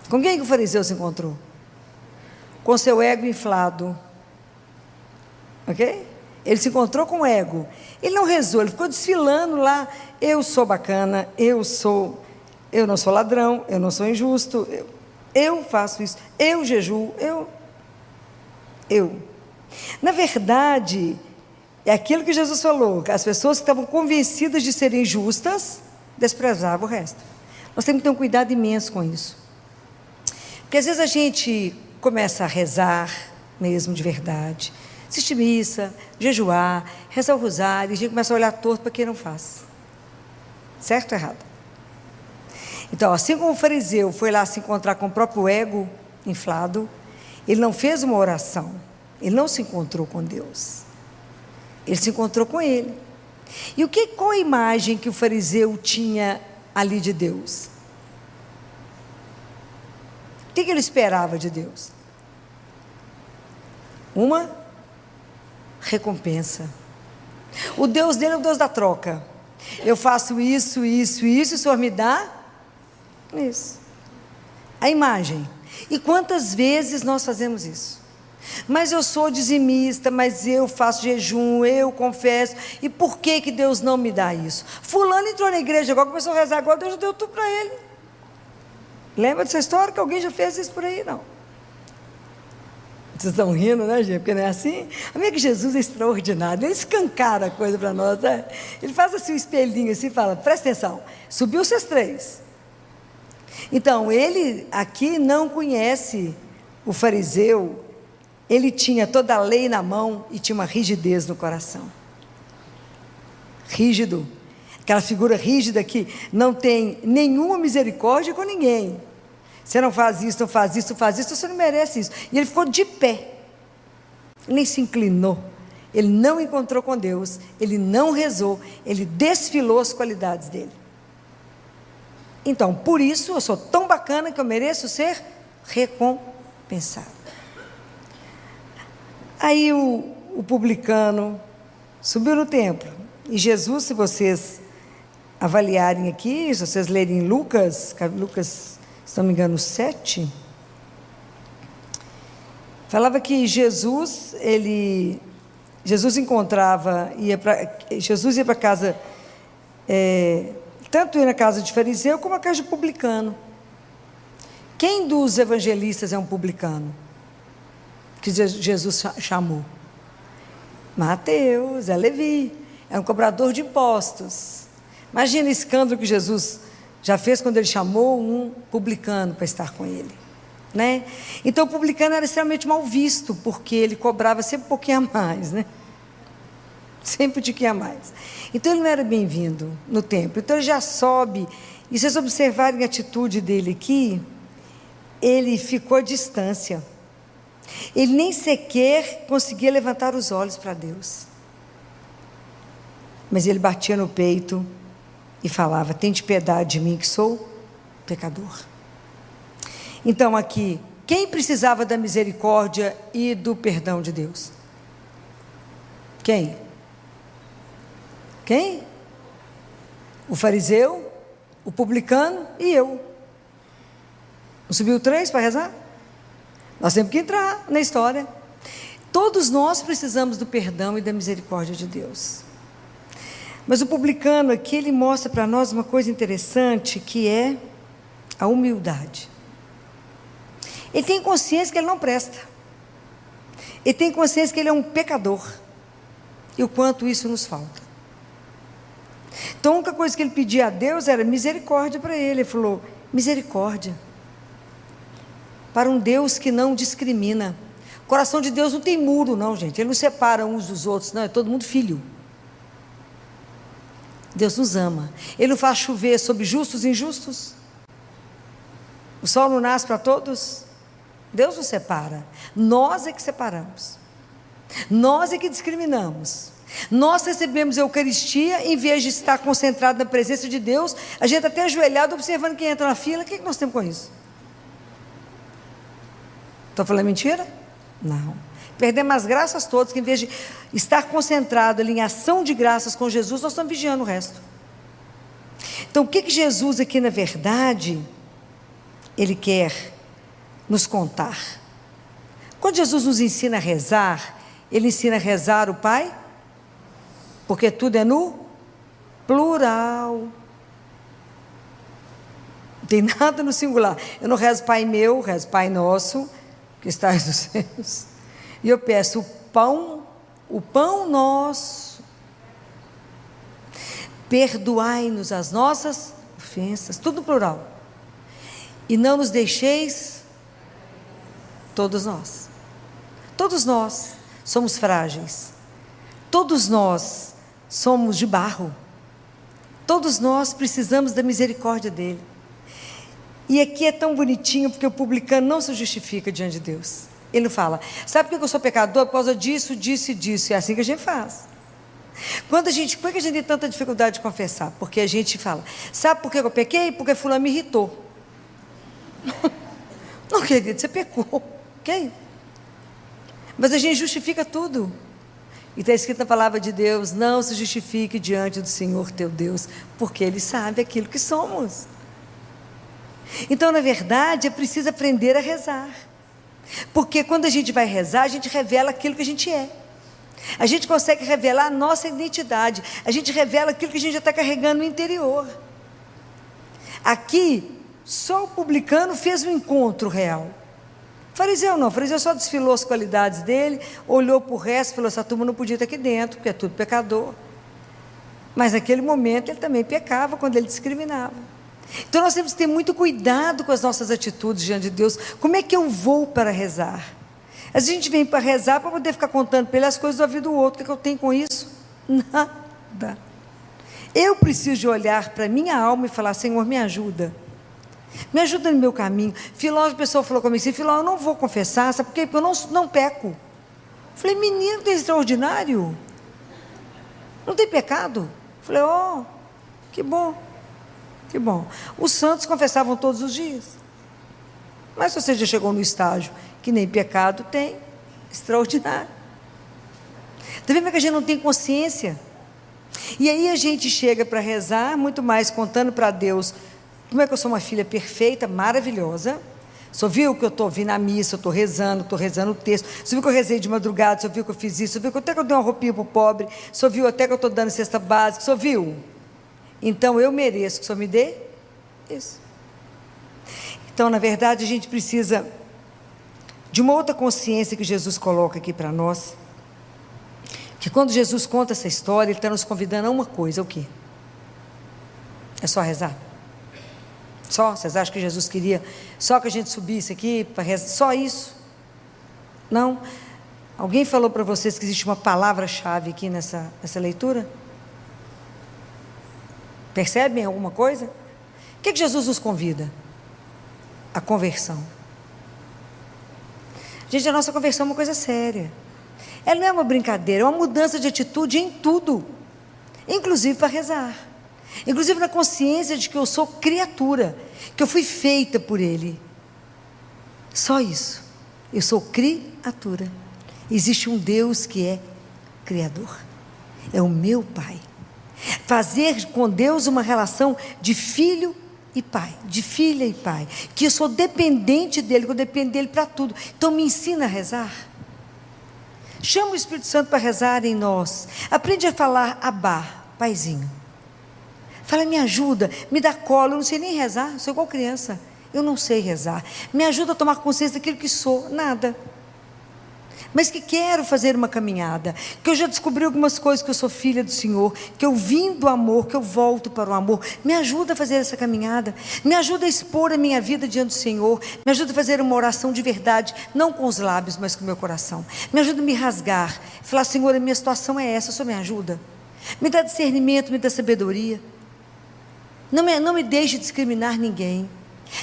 Com quem que o fariseu se encontrou? Com seu ego inflado. Ok? Ele se encontrou com o ego. Ele não rezou, ele ficou desfilando lá: eu sou bacana, eu não sou ladrão, eu não sou injusto, eu faço isso, eu jejuo, eu. Na verdade, é aquilo que Jesus falou, que as pessoas que estavam convencidas de serem justas, desprezavam o resto. Nós temos que ter um cuidado imenso com isso. Porque às vezes a gente começa a rezar mesmo de verdade, assistir missa, jejuar, rezar o rosário, e a gente começa a olhar torto para quem não faz. Certo ou errado? Então, assim como o fariseu foi lá se encontrar com o próprio ego inflado, ele não fez uma oração, ele não se encontrou com Deus, ele se encontrou com ele. E qual a imagem que o fariseu tinha ali de Deus? que ele esperava de Deus? Uma recompensa. O Deus dele é o Deus da troca. Eu faço isso, isso, isso, o Senhor me dá isso. A imagem. E quantas vezes nós fazemos isso? Mas eu sou dizimista, mas eu faço jejum, eu confesso. E por que que Deus não me dá isso? Fulano entrou na igreja agora, começou a rezar agora, Deus já deu tudo para ele. Lembra dessa história que alguém já fez isso por aí? Não. Vocês estão rindo, né, gente? Porque não é assim? Amigo, Jesus é extraordinário. Ele escancara a coisa para nós, né? Ele faz assim um espelhinho assim e fala, presta atenção, subiu vocês 3. Então, ele aqui não conhece o fariseu. Ele tinha toda a lei na mão e tinha uma rigidez no coração. Rígido. Aquela figura rígida que não tem nenhuma misericórdia com ninguém. Você não faz isso, não faz isso, não faz isso, você não merece isso. E ele ficou de pé. Ele nem se inclinou. Ele não encontrou com Deus. Ele não rezou. Ele desfilou as qualidades dele. Então, por isso, eu sou tão bacana que eu mereço ser recompensado. Aí o publicano subiu no templo. E Jesus, se vocês avaliarem aqui, se vocês lerem Lucas, se não me engano, 7, falava que Jesus encontrava, Jesus ia para casa, tanto ia na casa de fariseu como na casa de publicano. Quem dos evangelistas é um publicano? Que Jesus chamou? Mateus, é Levi, é um cobrador de impostos. Imagina o escândalo que Jesus já fez quando ele chamou um publicano para estar com ele, né? Então o publicano era extremamente mal visto, porque ele cobrava sempre um pouquinho a mais, né? Sempre um tiquinho a mais. Então ele não era bem-vindo no templo. Então ele já sobe, e se vocês observarem a atitude dele aqui, ele ficou à distância. Ele nem sequer conseguia levantar os olhos para Deus. Mas ele batia no peito e falava, tende piedade de mim que sou pecador. Então aqui, quem precisava da misericórdia e do perdão de Deus? Quem? Quem? O fariseu, o publicano e eu. Não subiu 3 para rezar? Nós temos que entrar na história. Todos nós precisamos do perdão e da misericórdia de Deus. Mas o publicano aqui, ele mostra para nós uma coisa interessante, que é a humildade. Ele tem consciência que ele não presta. Ele tem consciência que ele é um pecador. E o quanto isso nos falta. Então, a única coisa que ele pedia a Deus era misericórdia para ele. Ele falou, misericórdia. Para um Deus que não discrimina. O coração de Deus não tem muro, não, gente. Ele não separa uns dos outros, não. É todo mundo filho. Deus nos ama. Ele não faz chover sobre justos e injustos. O sol não nasce para todos. Deus nos separa. Nós é que separamos. Nós é que discriminamos. Nós recebemos a Eucaristia, em vez de estar concentrado na presença de Deus, a gente até ajoelhado observando quem entra na fila. O que nós temos com isso? Estou falando mentira? Não. Perdemos as graças todas, que em vez de estar concentrado ali em ação de graças com Jesus, nós estamos vigiando o resto. Então, o que Jesus aqui, na verdade, Ele quer nos contar? Quando Jesus nos ensina a rezar, Ele ensina a rezar o Pai, porque tudo é no plural. Não tem nada no singular. Eu não rezo Pai meu, rezo Pai nosso, que estás nos céus. E eu peço o pão nosso. Perdoai-nos as nossas ofensas, tudo no plural. E não nos deixeis, todos nós somos frágeis. Todos nós somos de barro. Todos nós precisamos da misericórdia dele. E aqui é tão bonitinho, porque o publicano não se justifica diante de Deus. Ele não fala, sabe por que eu sou pecador? Por causa disso, disso e disso. É assim que a gente faz. Por que a gente tem tanta dificuldade de confessar? Porque a gente fala, sabe por que eu pequei? Porque fulano me irritou. Não, querido, você pecou, ok? Mas a gente justifica tudo. E está escrito na palavra de Deus: não se justifique diante do Senhor teu Deus, porque Ele sabe aquilo que somos. Então, na verdade, é preciso aprender a rezar. Porque quando a gente vai rezar, a gente revela aquilo que a gente é. A gente consegue revelar a nossa identidade. A gente revela aquilo que a gente já está carregando no interior. Aqui, só o publicano fez um encontro real. Fariseu não, fariseu só desfilou as qualidades dele, olhou para o resto e falou: essa turma não podia estar aqui dentro, porque é tudo pecador. Mas naquele momento ele também pecava quando ele discriminava. Então nós temos que ter muito cuidado com as nossas atitudes diante de Deus. Como é que eu vou para rezar? A gente vem para rezar para poder ficar contando para ele as coisas da vida do outro. O que eu tenho com isso? Nada. Eu preciso de olhar para a minha alma e falar: Senhor, me ajuda. Me ajuda no meu caminho. Filó, a pessoa falou comigo assim: Filó, eu não vou confessar, sabe por quê? Porque eu não peco. Eu falei: menino, tem extraordinário? Não tem pecado? Eu falei: oh, que bom, que bom. Os santos confessavam todos os dias. Mas se você já chegou no estágio que nem pecado tem, extraordinário. Está vendo que a gente não tem consciência? E aí a gente chega para rezar, muito mais contando para Deus como é que eu sou uma filha perfeita, maravilhosa. Só viu que eu estou vindo à missa, eu estou rezando o texto. Só viu que eu rezei de madrugada, só viu que eu fiz isso, só viu que até que eu dei uma roupinha para o pobre, só viu até que eu estou dando cesta básica, só viu? Então eu mereço que o Senhor me dê isso. Então, na verdade, a gente precisa de uma outra consciência que Jesus coloca aqui para nós. Que quando Jesus conta essa história, Ele está nos convidando a uma coisa: o quê? É só rezar? Só? Vocês acham que Jesus queria só que a gente subisse aqui para rezar? Só isso? Não? Alguém falou para vocês que existe uma palavra-chave aqui nessa leitura? Percebem alguma coisa? O que Jesus nos convida? A conversão. Gente, a nossa conversão é uma coisa séria. Ela não é uma brincadeira, é uma mudança de atitude em tudo, inclusive para rezar, inclusive na consciência de que eu sou criatura, que eu fui feita por Ele. Só isso. Eu sou criatura. Existe um Deus que é Criador, é o meu Pai. Fazer com Deus uma relação de filho e pai, de filha e pai, que eu sou dependente dEle, que eu dependo dEle para tudo. Então me ensina a rezar. Chama o Espírito Santo para rezar em nós. Aprende a falar Abá, Paizinho. Fala: me ajuda, me dá colo. Eu não sei nem rezar, sou igual criança. Eu não sei rezar. Me ajuda a tomar consciência daquilo que sou. Nada. Mas que quero fazer uma caminhada, que eu já descobri algumas coisas, que eu sou filha do Senhor, que eu vim do amor, que eu volto para o amor. Me ajuda a fazer essa caminhada, me ajuda a expor a minha vida diante do Senhor, me ajuda a fazer uma oração de verdade, não com os lábios, mas com o meu coração. Me ajuda a me rasgar, falar: Senhor, a minha situação é essa, o Senhor me ajuda. Me dá discernimento, me dá sabedoria. Não me deixe discriminar ninguém.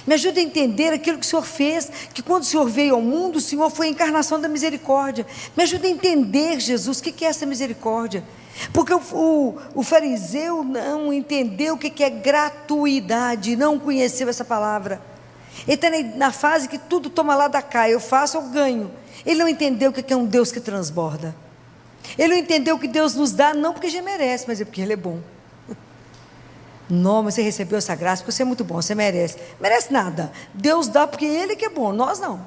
Me ajuda a entender aquilo que o Senhor fez, que quando o Senhor veio ao mundo, o Senhor foi a encarnação da misericórdia. Me ajuda a entender, Jesus, o que é essa misericórdia. Porque o fariseu não entendeu o que é gratuidade, não conheceu essa palavra. Ele está na fase que tudo toma lá da cá, eu faço, eu ganho. Ele não entendeu o que é um Deus que transborda. Ele não entendeu que Deus nos dá, não porque a gente merece, mas é porque Ele é bom. Não, mas você recebeu essa graça porque você é muito bom, você merece. Merece nada. Deus dá porque Ele que é bom, nós não.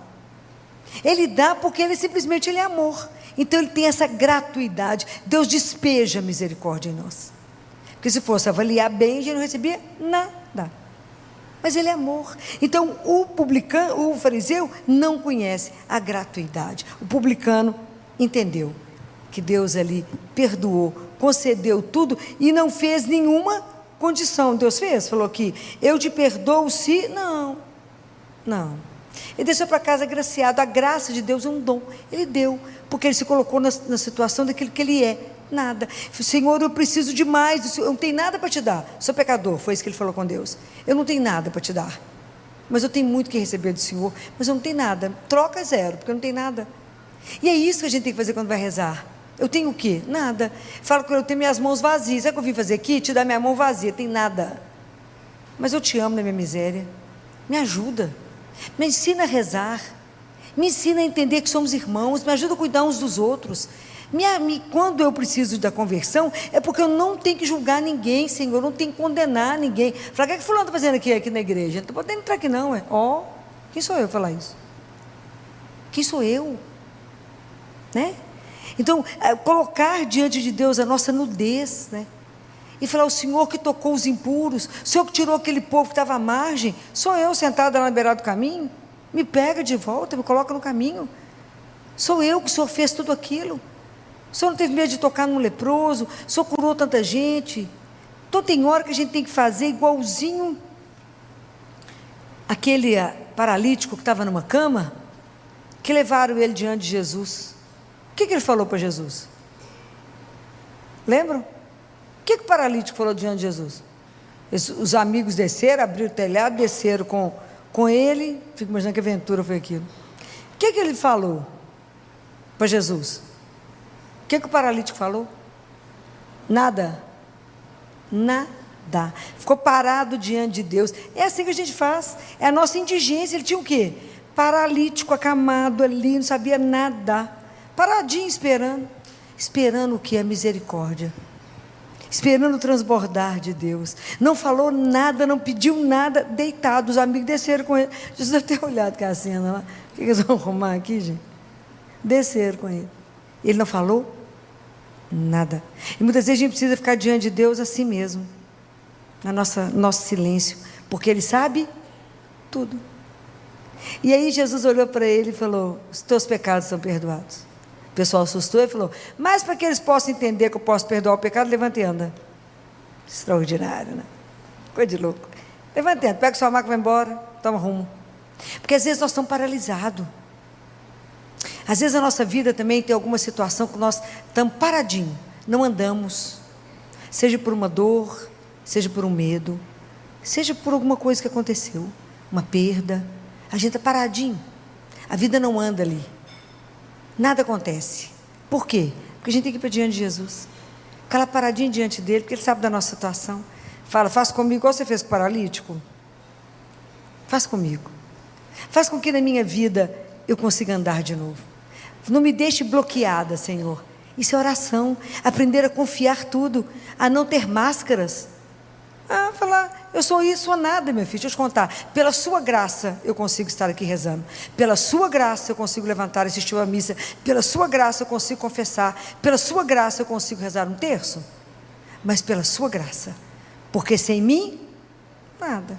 Ele dá porque Ele simplesmente Ele é amor. Então Ele tem essa gratuidade. Deus despeja a misericórdia em nós. Porque se fosse avaliar bem, a gente não recebia nada. Mas Ele é amor. Então o fariseu não conhece a gratuidade. O publicano entendeu que Deus ali perdoou, concedeu tudo e não fez nenhuma condição. Deus fez, falou que eu te perdoo se... Não. Ele desceu para casa agraciado. A graça de Deus é um dom. Ele deu, porque Ele se colocou na situação daquilo que Ele é. Nada. Senhor, eu preciso de mais. Eu não tenho nada para te dar. Sou pecador, foi isso que ele falou com Deus. Eu não tenho nada para te dar, mas eu tenho muito que receber do Senhor. Mas eu não tenho nada. Troca zero, porque eu não tenho nada. E é isso que a gente tem que fazer quando vai rezar. Eu tenho o quê? Nada. Falo que eu tenho minhas mãos vazias. Sabe o que eu vim fazer aqui? Te dar minha mão vazia. Tem nada. Mas eu te amo na minha miséria. Me ajuda. Me ensina a rezar. Me ensina a entender que somos irmãos. Me ajuda a cuidar uns dos outros. Quando eu preciso da conversão, é porque eu não tenho que julgar ninguém, Senhor. Eu não tenho que condenar ninguém. Falar, o que fulano está fazendo aqui na igreja? Não estou podendo entrar aqui não. Quem sou eu falar isso? Quem sou eu? Né? Então, colocar diante de Deus a nossa nudez, né? E falar, o Senhor que tocou os impuros, o Senhor que tirou aquele povo que estava à margem, sou eu sentada lá na beirada do caminho? Me pega de volta, me coloca no caminho. Sou eu que o Senhor fez tudo aquilo. O Senhor não teve medo de tocar num leproso, o Senhor curou tanta gente. Então tem hora que a gente tem que fazer igualzinho aquele paralítico que estava numa cama, que levaram ele diante de Jesus. O que ele falou para Jesus? Lembram? O que o paralítico falou diante de Jesus? Os amigos desceram, abriram o telhado, desceram com ele. Fico imaginando que aventura foi aquilo. O que ele falou para Jesus? O que o paralítico falou? Nada. Nada. Ficou parado diante de Deus. É assim que a gente faz. É a nossa indigência. Ele tinha o quê? Paralítico, acamado ali, não sabia nada. Paradinho esperando. Esperando o que? A misericórdia. Esperando o transbordar de Deus. Não falou nada, não pediu nada, deitado. Os amigos desceram com ele. Jesus deve ter olhado com a cena lá. O que eles vão arrumar aqui, gente? Desceram com ele. Ele não falou nada. E muitas vezes a gente precisa ficar diante de Deus assim mesmo, no nosso silêncio, porque Ele sabe tudo. E aí Jesus olhou para ele e falou: os teus pecados são perdoados. O pessoal assustou e falou: mas para que eles possam entender que eu posso perdoar o pecado, levanta e anda. Extraordinário, né? Coisa de louco. Levanta e anda, pega sua maca e vai embora, toma rumo. Porque às vezes nós estamos paralisados. Às vezes a nossa vida também tem alguma situação que nós estamos paradinhos, não andamos, seja por uma dor, seja por um medo, seja por alguma coisa que aconteceu, uma perda, a gente está paradinho, a vida não anda ali, nada acontece. Por quê? Porque a gente tem que ir para diante de Jesus, ficar lá paradinho diante dele, porque ele sabe da nossa situação. Fala, faz comigo igual você fez com o paralítico, faz comigo, faz com que na minha vida eu consiga andar de novo. Não me deixe bloqueada, Senhor. Isso é oração. Aprender a confiar tudo, a não ter máscaras. Falar, eu sou isso ou nada, meu filho. Deixa eu te contar. Pela sua graça eu consigo estar aqui rezando. Pela sua graça eu consigo levantar e assistir a missa. Pela sua graça eu consigo confessar. Pela sua graça eu consigo rezar um terço. Mas pela sua graça. Porque sem mim, nada.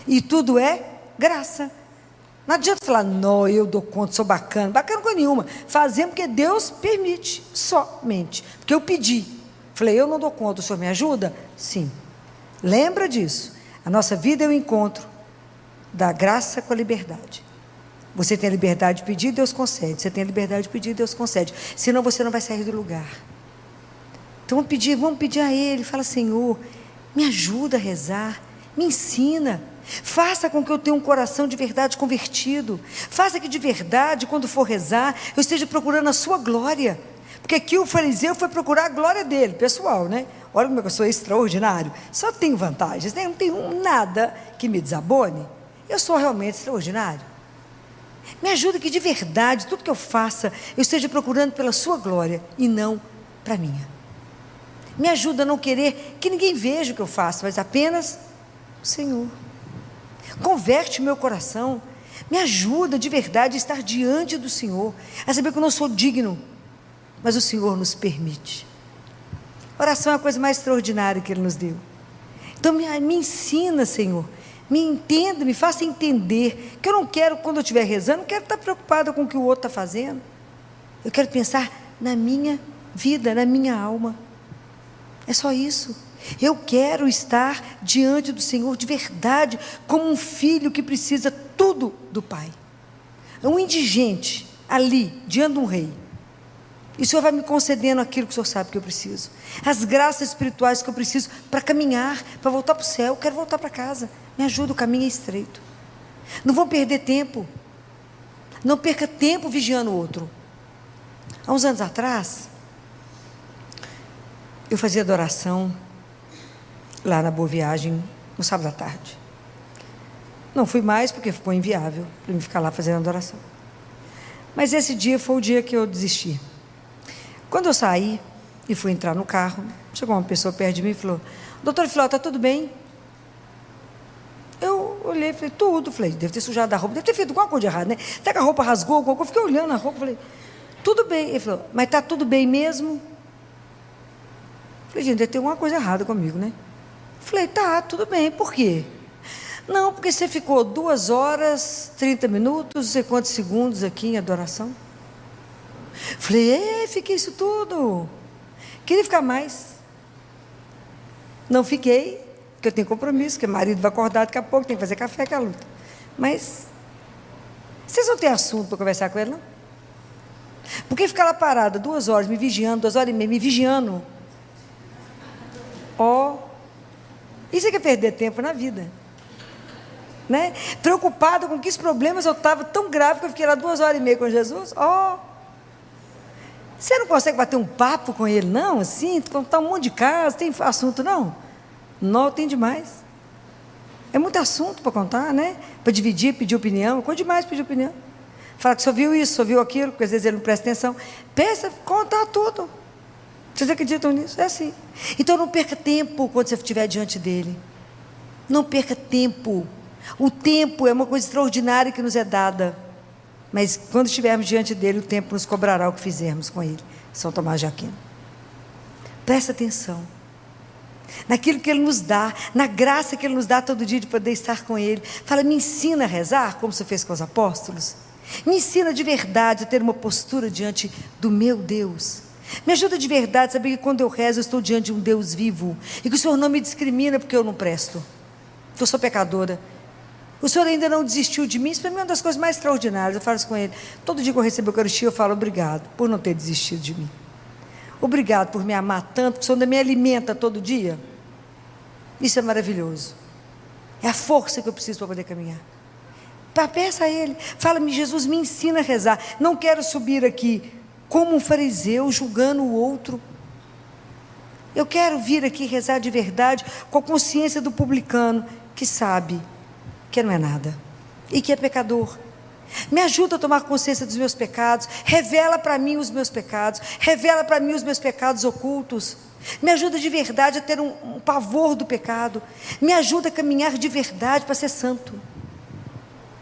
E tudo é graça. Não adianta falar, não, eu dou conta, sou bacana. Bacana coisa nenhuma. Fazemos porque Deus permite, somente. Porque eu pedi. Falei, eu não dou conta, o Senhor me ajuda? Sim. Lembra disso. A nossa vida é o encontro da graça com a liberdade. Você tem a liberdade de pedir, Deus concede. Você tem a liberdade de pedir, Deus concede. Senão você não vai sair do lugar. Então vamos pedir a Ele. Fala, Senhor, me ajuda a rezar. Me ensina. Faça com que eu tenha um coração de verdade convertido. Faça que de verdade, quando for rezar, eu esteja procurando a sua glória. Porque aqui o fariseu foi procurar a glória dele, pessoal, né? Olha como eu sou extraordinário. Só tenho vantagens, né? Não tenho nada que me desabone. Eu sou realmente extraordinário. Me ajuda que de verdade, tudo que eu faça, eu esteja procurando pela sua glória e não para a minha. Me ajuda a não querer que ninguém veja o que eu faço, mas apenas o Senhor. Converte o meu coração, me ajuda de verdade a estar diante do Senhor, a saber que eu não sou digno, mas o Senhor nos permite. Oração é a coisa mais extraordinária que Ele nos deu. Então me ensina, Senhor, me entenda, me faça entender, que eu não quero, quando eu estiver rezando, não quero estar preocupada com o que o outro está fazendo, eu quero pensar na minha vida, na minha alma, é só isso. Eu quero estar diante do Senhor de verdade, como um filho que precisa tudo do Pai. Um indigente ali, diante de um rei. E o Senhor vai me concedendo aquilo que o Senhor sabe que eu preciso. As graças espirituais que eu preciso para caminhar, para voltar para o céu. Eu quero voltar para casa. Me ajuda, o caminho é estreito. Não vão perder tempo. Não perca tempo vigiando o outro. Há uns anos atrás, eu fazia adoração lá na Boa Viagem, no sábado à tarde. Não fui mais porque ficou inviável para mim ficar lá fazendo adoração. Mas esse dia foi o dia que eu desisti. Quando eu saí e fui entrar no carro, chegou uma pessoa perto de mim e falou: doutor Filó, está tudo bem? Eu olhei e falei: tudo. Falei: deve ter sujado a roupa, deve ter feito alguma coisa de errado, né? Até que a roupa rasgou, alguma coisa. Eu fiquei olhando a roupa, falei: tudo bem. Ele falou: mas está tudo bem mesmo? Falei: gente, deve ter alguma coisa errada comigo, né? Falei: tá, tudo bem. Por quê? Não, porque você ficou 2 horas, 30 minutos, não sei quantos segundos aqui em adoração. Falei: fiquei isso tudo. Queria ficar mais. Não fiquei, porque eu tenho compromisso, porque o marido vai acordar daqui a pouco, tem que fazer café, que é a luta. Mas, vocês não têm assunto para conversar com ele, não? Porque ficar lá parada 2 horas, me vigiando, 2 horas e meia, me vigiando. Isso é que é perder tempo na vida. Né? Preocupada com que problemas eu estava tão grave que eu fiquei lá 2 horas e meia com Jesus. Você não consegue bater um papo com ele, não? Assim, contar um monte de casos, tem assunto, não? Não, tem demais. É muito assunto para contar, né? Para dividir, pedir opinião. Quanto demais pedir opinião. Falar que só viu isso, só viu aquilo, porque às vezes ele não presta atenção. Pensa, contar tudo. Vocês acreditam nisso? É assim. Então não perca tempo quando você estiver diante dele. Não perca tempo. O tempo é uma coisa extraordinária que nos é dada. Mas quando estivermos diante dele, o tempo nos cobrará o que fizermos com ele. São Tomás de Aquino. Presta atenção. Naquilo que ele nos dá, na graça que ele nos dá todo dia de poder estar com ele. Fala: me ensina a rezar, como você fez com os apóstolos. Me ensina de verdade a ter uma postura diante do meu Deus. Me ajuda de verdade a saber que quando eu rezo, eu estou diante de um Deus vivo. E que o Senhor não me discrimina porque eu não presto. Eu sou pecadora. O Senhor ainda não desistiu de mim. Isso para mim é uma das coisas mais extraordinárias. Eu falo isso com ele. Todo dia que eu recebo a Eucaristia, eu falo: obrigado por não ter desistido de mim. Obrigado por me amar tanto, porque o Senhor ainda me alimenta todo dia. Isso é maravilhoso. É a força que eu preciso para poder caminhar. Peça a Ele. Fala-me: Jesus, me ensina a rezar. Não quero subir aqui como um fariseu, julgando o outro. Eu quero vir aqui rezar de verdade, com a consciência do publicano, que sabe que não é nada, e que é pecador. Me ajuda a tomar consciência dos meus pecados, revela para mim os meus pecados, revela para mim os meus pecados ocultos, me ajuda de verdade a ter um pavor do pecado, me ajuda a caminhar de verdade para ser santo,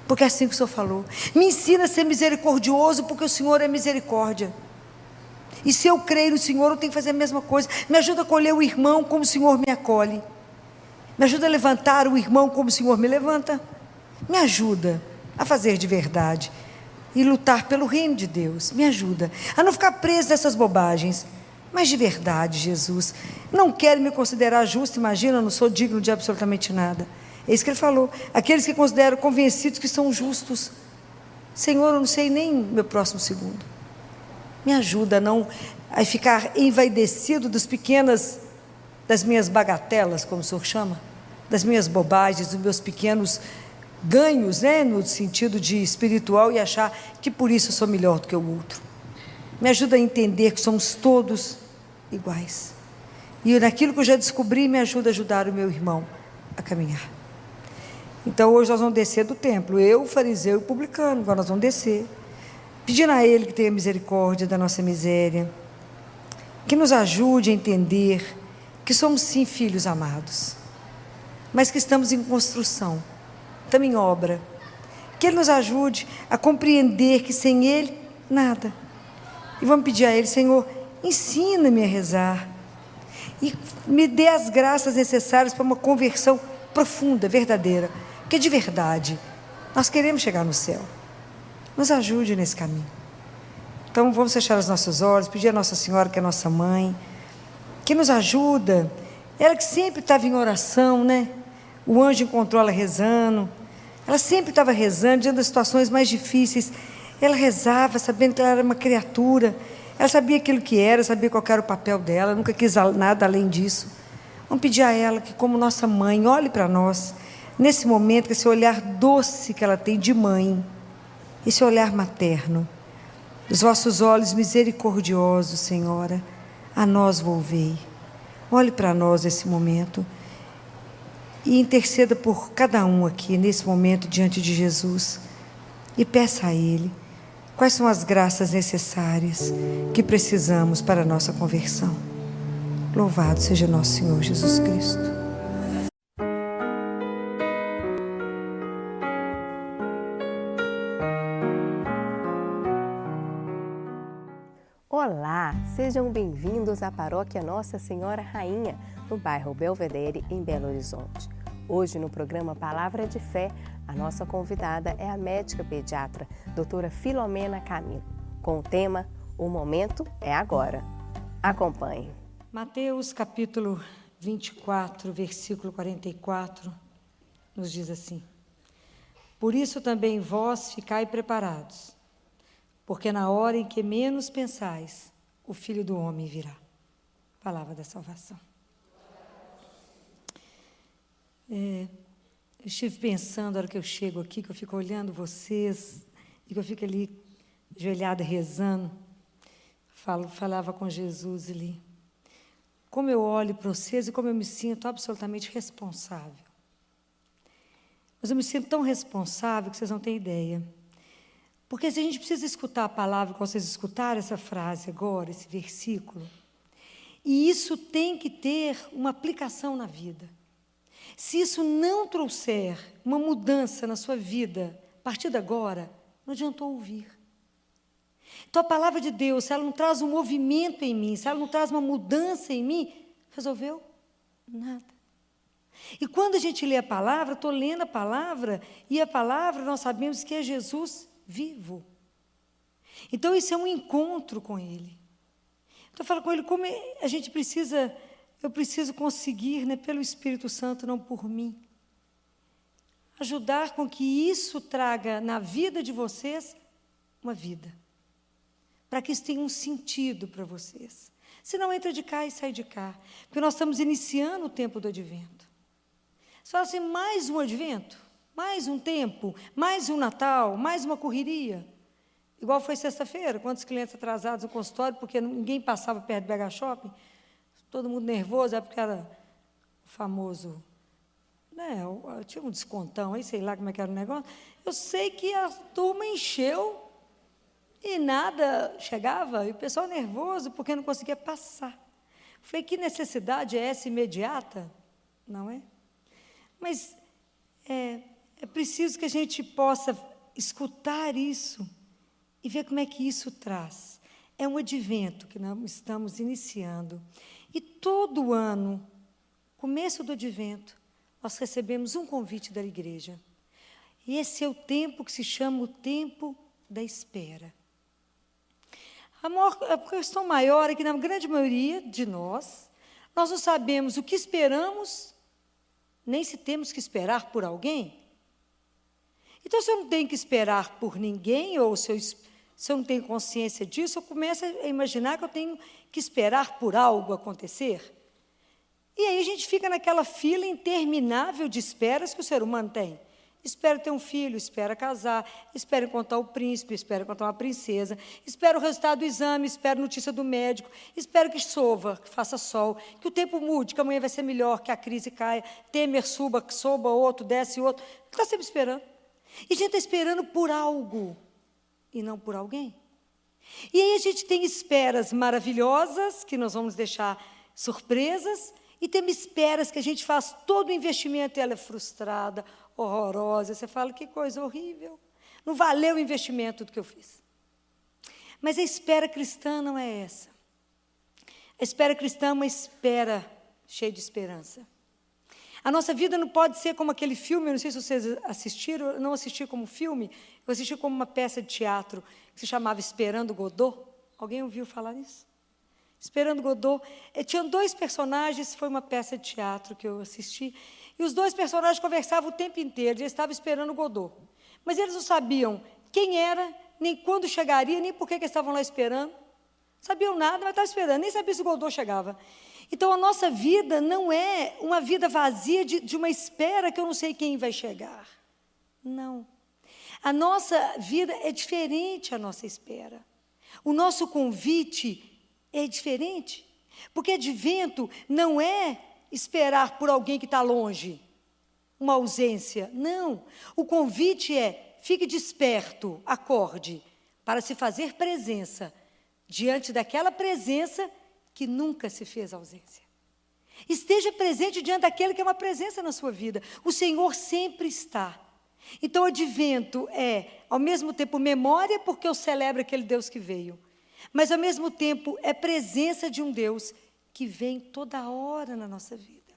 porque é assim que o Senhor falou. Me ensina a ser misericordioso, porque o Senhor é misericórdia, e se eu creio no Senhor, eu tenho que fazer a mesma coisa. Me ajuda a acolher o irmão como o Senhor me acolhe, me ajuda a levantar o irmão como o Senhor me levanta, me ajuda a fazer de verdade e lutar pelo reino de Deus. Me ajuda a não ficar preso nessas bobagens, mas de verdade, Jesus. Não quero me considerar justo, imagina, eu não sou digno de absolutamente nada. É isso que ele falou: aqueles que consideram convencidos que são justos. Senhor, eu não sei nem meu próximo segundo. Me ajuda a não ficar envaidecido das minhas bagatelas, como o Senhor chama, das minhas bobagens, dos meus pequenos ganhos, né, no sentido de espiritual, e achar que por isso eu sou melhor do que o outro. Me ajuda a entender que somos todos iguais. E naquilo que eu já descobri, me ajuda a ajudar o meu irmão a caminhar. Então hoje nós vamos descer do templo, eu, o fariseu e o publicano. Agora nós vamos descer, pedindo a Ele que tenha misericórdia da nossa miséria, que nos ajude a entender que somos sim filhos amados, mas que estamos em construção, estamos em obra. Que Ele nos ajude a compreender que sem Ele, nada. E vamos pedir a Ele: Senhor, ensina-me a rezar, e me dê as graças necessárias para uma conversão profunda, verdadeira, porque de verdade nós queremos chegar no céu. Nos ajude nesse caminho. Então vamos fechar os nossos olhos, pedir a Nossa Senhora, que é a nossa mãe, que nos ajuda, ela que sempre estava em oração, né? O anjo encontrou ela rezando, ela sempre estava rezando, diante das situações mais difíceis, ela rezava, sabendo que ela era uma criatura, ela sabia aquilo que era, sabia qual era o papel dela, nunca quis nada além disso. Vamos pedir a ela que, como nossa mãe, olhe para nós, nesse momento, esse olhar doce que ela tem de mãe, esse olhar materno. Os vossos olhos misericordiosos, Senhora, a nós volvei. Olhe para nós nesse momento e interceda por cada um aqui, nesse momento, diante de Jesus. E peça a Ele quais são as graças necessárias que precisamos para a nossa conversão. Louvado seja nosso Senhor Jesus Cristo. Olá, sejam bem-vindos à Paróquia Nossa Senhora Rainha, no bairro Belvedere, em Belo Horizonte. Hoje, no programa Palavra de Fé, a nossa convidada é a médica pediatra, doutora Filomena Camilo, com o tema O Momento é Agora. Acompanhe. Mateus capítulo 24, versículo 44, nos diz assim: Por isso também vós ficai preparados, porque na hora em que menos pensais, o Filho do Homem virá. Palavra da salvação. Eu estive pensando, na hora que eu chego aqui, que eu fico olhando vocês, e que eu fico ali, ajoelhada, rezando, falava com Jesus ali. Como eu olho para vocês e como eu me sinto absolutamente responsável. Mas eu me sinto tão responsável que vocês não têm ideia. Porque se a gente precisa escutar a palavra, como vocês escutaram essa frase agora, esse versículo, e isso tem que ter uma aplicação na vida. Se isso não trouxer uma mudança na sua vida, a partir de agora, não adiantou ouvir. Então, a palavra de Deus, se ela não traz um movimento em mim, se ela não traz uma mudança em mim, resolveu? Nada. E quando a gente lê a palavra, estou lendo a palavra, e a palavra nós sabemos que é Jesus vivo. Então, isso é um encontro com Ele. Então, eu falo com Ele, como a gente precisa, eu preciso conseguir, pelo Espírito Santo, não por mim, ajudar com que isso traga na vida de vocês uma vida. Para que isso tenha um sentido para vocês. Senão entra de cá e sai de cá. Porque nós estamos iniciando o tempo do advento. Você fala assim, mais um advento? Mais um tempo? Mais um Natal? Mais uma correria? Igual foi sexta-feira, quantos clientes atrasados no consultório, porque ninguém passava perto do BH Shopping, todo mundo nervoso, porque era o famoso, tinha um descontão aí, sei lá como é que era o negócio. Eu sei que a turma encheu e nada chegava, e o pessoal nervoso porque não conseguia passar. Falei, que necessidade é essa imediata? Não é? Mas é preciso que a gente possa escutar isso e ver como é que isso traz. É um advento que nós estamos iniciando. E todo ano, começo do advento, nós recebemos um convite da igreja. E esse é o tempo que se chama o tempo da espera. A questão maior é que, na grande maioria de nós não sabemos o que esperamos, nem se temos que esperar por alguém. Então, se eu não tenho que esperar por ninguém, ou se eu não tenho consciência disso, eu começo a imaginar que eu tenho que esperar por algo acontecer. E aí a gente fica naquela fila interminável de esperas que o ser humano tem. Espera ter um filho, espera casar, espera encontrar o príncipe, espera encontrar uma princesa, espera o resultado do exame, espera notícia do médico, espera que chova, que faça sol, que o tempo mude, que amanhã vai ser melhor, que a crise caia, Temer suba, que soba outro, desce outro. Está sempre esperando. E a gente está esperando por algo e não por alguém. E aí a gente tem esperas maravilhosas, que nós vamos deixar surpresas, e tem esperas que a gente faz todo o investimento e ela é frustrada, horrorosa. Você fala, que coisa horrível. Não valeu o investimento do que eu fiz. Mas a espera cristã não é essa. A espera cristã é uma espera cheia de esperança. A nossa vida não pode ser como aquele filme, eu não sei se vocês assistiram, eu não assisti como filme, eu assisti como uma peça de teatro que se chamava Esperando Godot. Alguém ouviu falar nisso? Esperando Godot. Tinham dois personagens, foi uma peça de teatro que eu assisti, e os dois personagens conversavam o tempo inteiro, eles estavam esperando Godot. Mas eles não sabiam quem era, nem quando chegaria, nem por que eles estavam lá esperando. Sabiam nada, mas estavam esperando, nem sabia se o Godot chegava. Então, a nossa vida não é uma vida vazia de uma espera que eu não sei quem vai chegar. Não. A nossa vida é diferente a nossa espera. O nosso convite é diferente. Porque advento não é esperar por alguém que está longe. uma ausência. Não. O convite é: fique desperto, acorde, para se fazer presença diante daquela presença que nunca se fez ausência. Esteja presente diante daquele que é uma presença na sua vida. O Senhor sempre está. Então, o advento é, ao mesmo tempo, memória, porque eu celebro aquele Deus que veio, mas, ao mesmo tempo, é presença de um Deus que vem toda hora na nossa vida.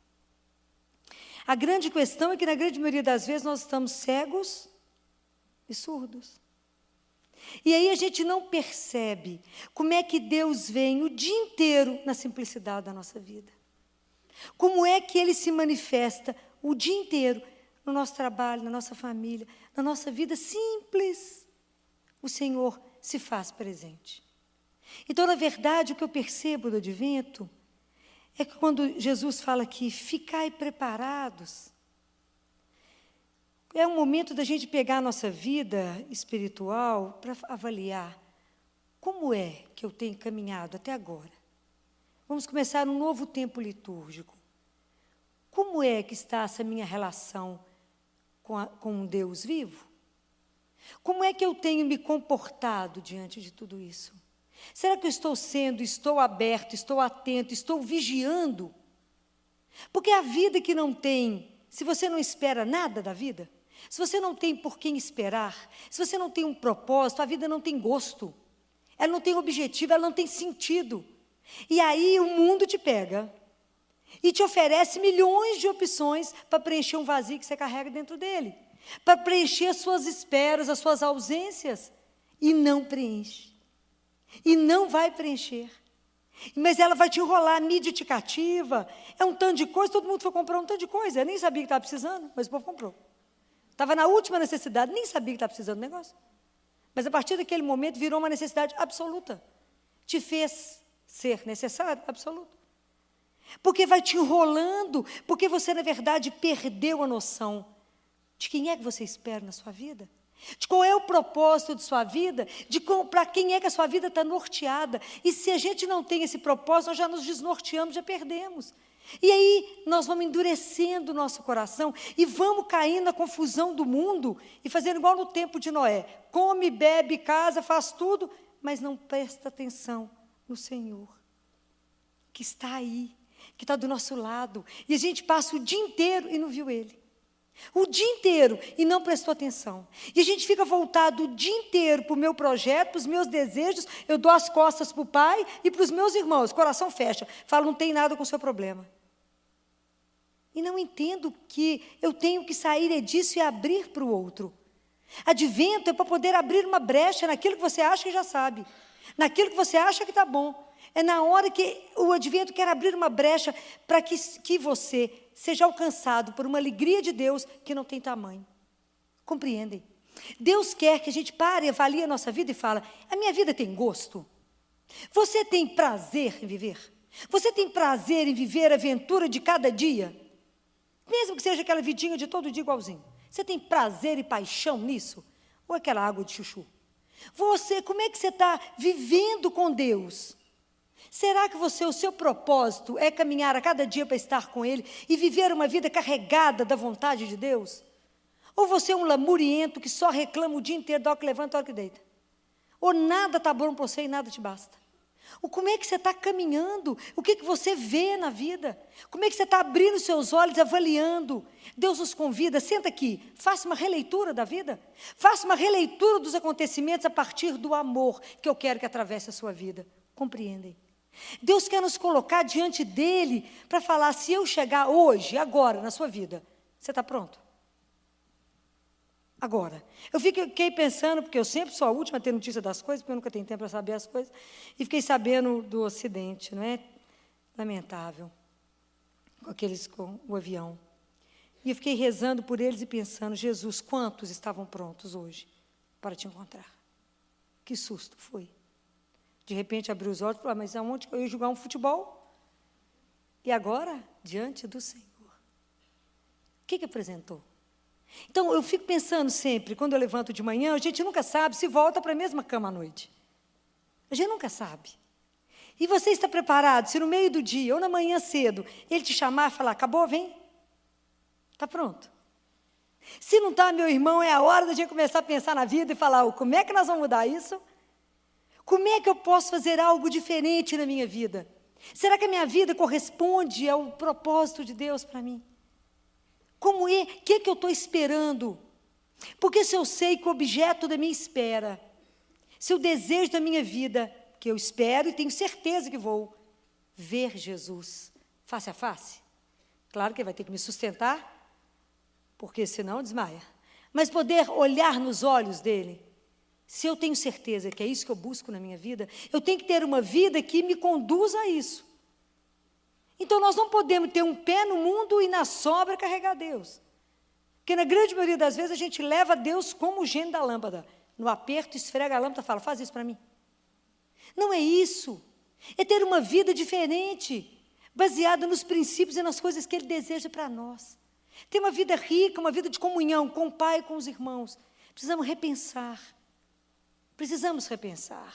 A grande questão é que, na grande maioria das vezes, nós estamos cegos e surdos. E aí a gente não percebe como é que Deus vem o dia inteiro na simplicidade da nossa vida. Como é que Ele se manifesta o dia inteiro no nosso trabalho, na nossa família, na nossa vida simples. O Senhor se faz presente. Então, na verdade, o que eu percebo do advento é que quando Jesus fala aqui, ficai preparados, é um momento da gente pegar a nossa vida espiritual para avaliar como é que eu tenho caminhado até agora. Vamos começar um novo tempo litúrgico. Como é que está essa minha relação com um Deus vivo? Como é que eu tenho me comportado diante de tudo isso? Será que eu estou aberto, estou atento, estou vigiando? Porque a vida que não tem, se você não espera nada da vida, se você não tem por quem esperar, se você não tem um propósito, a vida não tem gosto, ela não tem objetivo, ela não tem sentido. E aí o mundo te pega e te oferece milhões de opções para preencher um vazio que você carrega dentro dele, para preencher as suas esperas, as suas ausências, e não preenche. E não vai preencher. Mas ela vai te enrolar, a mídia te cativa, é um tanto de coisa, todo mundo foi comprar um tanto de coisa, eu nem sabia que estava precisando, mas o povo comprou. Estava na última necessidade, nem sabia que estava precisando do negócio. Mas a partir daquele momento virou uma necessidade absoluta. Te fez ser necessário absoluto. Porque vai te enrolando, porque você, na verdade, perdeu a noção de quem é que você espera na sua vida, de qual é o propósito de sua vida, de para quem é que a sua vida está norteada. E se a gente não tem esse propósito, nós já nos desnorteamos, já perdemos. E aí nós vamos endurecendo o nosso coração e vamos caindo na confusão do mundo e fazendo igual no tempo de Noé. Come, bebe, casa, faz tudo, mas não presta atenção no Senhor, que está aí, que está do nosso lado. E a gente passa o dia inteiro e não viu Ele. O dia inteiro e não prestou atenção. E a gente fica voltado o dia inteiro para o meu projeto, para os meus desejos, eu dou as costas para o pai e para os meus irmãos, o coração fecha, falo, não tem nada com o seu problema. E não entendo que eu tenho que sair disso e abrir para o outro. Advento é para poder abrir uma brecha naquilo que você acha que já sabe, naquilo que você acha que está bom. É na hora que o advento quer abrir uma brecha para que você seja alcançado por uma alegria de Deus que não tem tamanho. Compreendem? Deus quer que a gente pare, avalie a nossa vida e fale, a minha vida tem gosto? Você tem prazer em viver? Você tem prazer em viver a aventura de cada dia? Mesmo que seja aquela vidinha de todo dia igualzinho. Você tem prazer e paixão nisso? Ou aquela água de chuchu? Como é que você está vivendo com Deus? Será que o seu propósito é caminhar a cada dia para estar com Ele e viver uma vida carregada da vontade de Deus? Ou você é um lamuriento que só reclama o dia inteiro, dá o que levanta, dá o que deita? Ou nada está bom para você e nada te basta? Ou como é que você está caminhando? O que você vê na vida? Como é que você está abrindo seus olhos, avaliando? Deus nos convida, senta aqui, faça uma releitura da vida. Faça uma releitura dos acontecimentos a partir do amor que eu quero que atravesse a sua vida. Compreendem? Deus quer nos colocar diante dEle para falar, se eu chegar hoje, agora, na sua vida, você está pronto? Agora, eu fiquei pensando, porque eu sempre sou a última a ter notícia das coisas, porque eu nunca tenho tempo para saber as coisas, e fiquei sabendo do acidente, não é? Lamentável, com o avião. E eu fiquei rezando por eles e pensando, Jesus, quantos estavam prontos hoje para te encontrar? Que susto foi. De repente, abriu os olhos e falou, mas aonde eu ia jogar um futebol? E agora, diante do Senhor. O que apresentou? Então, eu fico pensando sempre, quando eu levanto de manhã, a gente nunca sabe se volta para a mesma cama à noite. A gente nunca sabe. E você está preparado, se no meio do dia ou na manhã cedo, Ele te chamar e falar, acabou, vem? Está pronto. Se não está, meu irmão, é a hora da gente começar a pensar na vida e falar, como é que nós vamos mudar isso? Como é que eu posso fazer algo diferente na minha vida? Será que a minha vida corresponde ao propósito de Deus para mim? Como é? O que eu estou esperando? Porque se eu sei que o objeto da minha espera, se o desejo da minha vida, que eu espero e tenho certeza que vou ver Jesus face a face, claro que ele vai ter que me sustentar, porque senão desmaia. Mas poder olhar nos olhos dele, se eu tenho certeza que é isso que eu busco na minha vida, eu tenho que ter uma vida que me conduza a isso. Então, nós não podemos ter um pé no mundo e na sobra carregar Deus. Porque, na grande maioria das vezes, a gente leva Deus como o gênio da lâmpada. No aperto, esfrega a lâmpada e fala, faz isso para mim. Não é isso. É ter uma vida diferente, baseada nos princípios e nas coisas que Ele deseja para nós. Ter uma vida rica, uma vida de comunhão com o Pai e com os irmãos. Precisamos repensar. Precisamos repensar.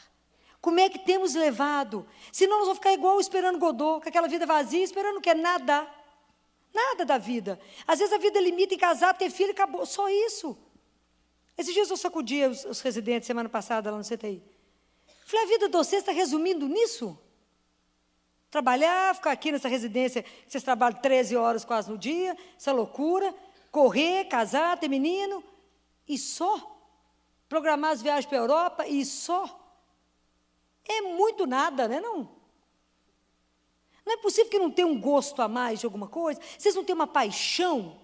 Como é que temos levado? Senão nós vamos ficar igual esperando Godot, com aquela vida vazia, esperando o quê? Nada. Nada da vida. Às vezes a vida limita em casar, ter filho, acabou. Só isso. Esses dias eu sacudia os residentes, semana passada, lá no CTI. Falei, a vida de vocês está resumindo nisso? Trabalhar, ficar aqui nessa residência, que vocês trabalham 13 horas quase no dia, essa loucura, correr, casar, ter menino, e só? Programar as viagens para a Europa, e só? É muito nada, né, não? Não é possível que não tenha um gosto a mais de alguma coisa? Vocês não têm uma paixão?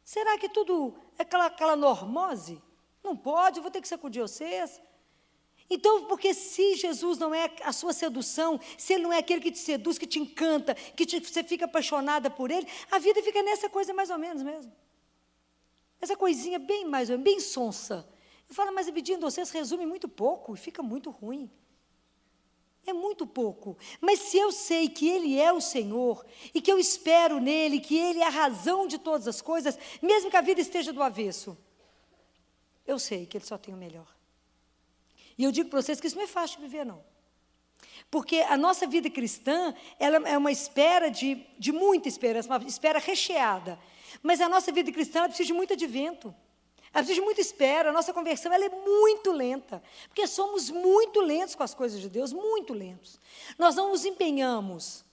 Será que tudo é aquela normose? Não pode, eu vou ter que sacudir vocês. Então, porque se Jesus não é a sua sedução, se Ele não é aquele que te seduz, que te encanta, você fica apaixonada por Ele, a vida fica nessa coisa mais ou menos mesmo. Essa coisinha bem mais ou menos, bem sonsa. Eu falo, mas a vidinha de vocês resume muito pouco e fica muito ruim. É muito pouco. Mas se eu sei que Ele é o Senhor e que eu espero nele, que Ele é a razão de todas as coisas, mesmo que a vida esteja do avesso, eu sei que Ele só tem o melhor. E eu digo para vocês que isso não é fácil de viver, não. Porque a nossa vida cristã, ela é uma espera de muita esperança, uma espera recheada. Mas a nossa vida cristã, ela precisa de muito advento. Ela precisa de muita espera. A nossa conversão, ela é muito lenta. Porque somos muito lentos com as coisas de Deus, muito lentos. Nós não nos empenhamos.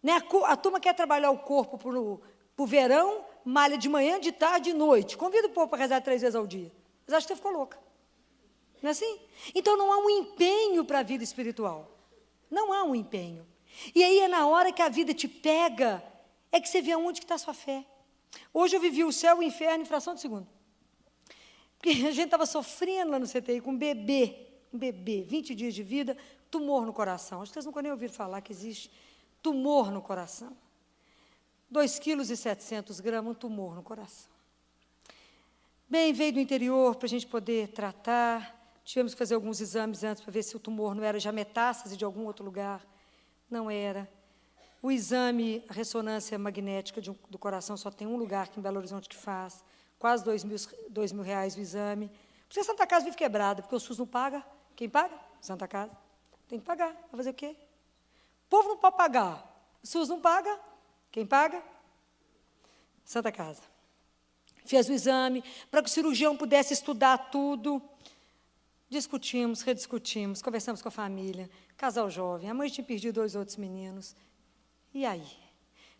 Né? A turma quer trabalhar o corpo para o verão, malha de manhã, de tarde, de noite. Convida o povo para rezar 3 vezes ao dia. Mas acho que você ficou louca. Não é assim? Então, não há um empenho para a vida espiritual. Não há um empenho. E aí, é na hora que a vida te pega, é que você vê aonde que está a sua fé. Hoje eu vivi o céu e o inferno em fração de segundo. Porque a gente estava sofrendo lá no CTI com um bebê, 20 dias de vida, tumor no coração. Acho que vocês nunca nem ouviram falar que existe tumor no coração. 2,7 kg, um tumor no coração. Bem, veio do interior para a gente poder tratar. Tivemos que fazer alguns exames antes para ver se o tumor não era já metástase de algum outro lugar. Não era. O exame, a ressonância magnética do coração, só tem um lugar aqui em Belo Horizonte que faz. Quase R$2.000 o exame. Porque a Santa Casa vive quebrada, porque o SUS não paga. Quem paga? Santa Casa. Tem que pagar. Vai fazer o quê? O povo não pode pagar. O SUS não paga. Quem paga? Santa Casa. Fez o exame para que o cirurgião pudesse estudar tudo. Discutimos, rediscutimos, conversamos com a família, casal jovem, a mãe tinha perdido 2 outros meninos. E aí?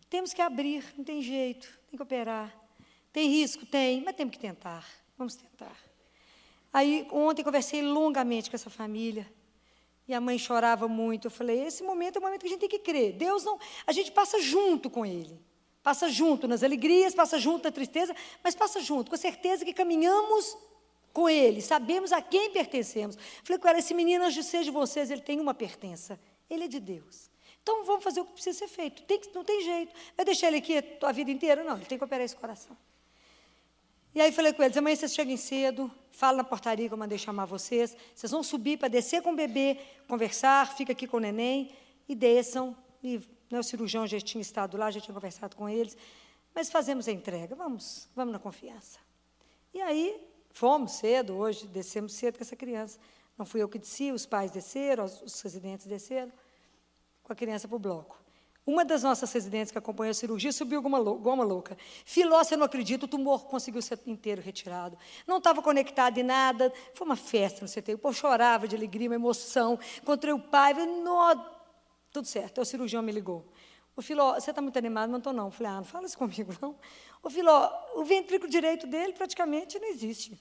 Temos que abrir, não tem jeito, tem que operar. Tem risco? Tem, mas temos que tentar, vamos tentar. Aí, ontem, conversei longamente com essa família, e a mãe chorava muito. Eu falei, esse momento é o momento que a gente tem que crer. Deus não... A gente passa junto com Ele. Passa junto nas alegrias, passa junto na tristeza, mas passa junto, com a certeza que caminhamos com Ele, sabemos a quem pertencemos. Falei com ela, esse menino, antes de ser de vocês, ele tem uma pertença. Ele é de Deus. Então, vamos fazer o que precisa ser feito. Não tem jeito. Vai deixar ele aqui a vida inteira? Não, ele tem que operar esse coração. E aí falei com eles, amanhã vocês cheguem cedo, fala na portaria que eu mandei chamar vocês, vocês vão subir para descer com o bebê, conversar, fica aqui com o neném, e desçam, e o cirurgião já tinha estado lá, já tinha conversado com eles, mas fazemos a entrega, vamos na confiança. E aí, fomos cedo, hoje descemos cedo com essa criança. Não fui eu que desci, os pais desceram, os residentes desceram, com a criança para o bloco. Uma das nossas residentes que acompanhou a cirurgia subiu igual uma louca. Filó, você não acredita, o tumor conseguiu ser inteiro retirado. Não estava conectado em nada. Foi uma festa no CTI. O povo chorava de alegria, uma emoção. Encontrei o pai, tudo certo. Aí o cirurgião me ligou. Ô, Filó, você está muito animado? Não estou, não. Falei, não fala isso comigo, não. Ô, Filó, o ventrículo direito dele praticamente não existe.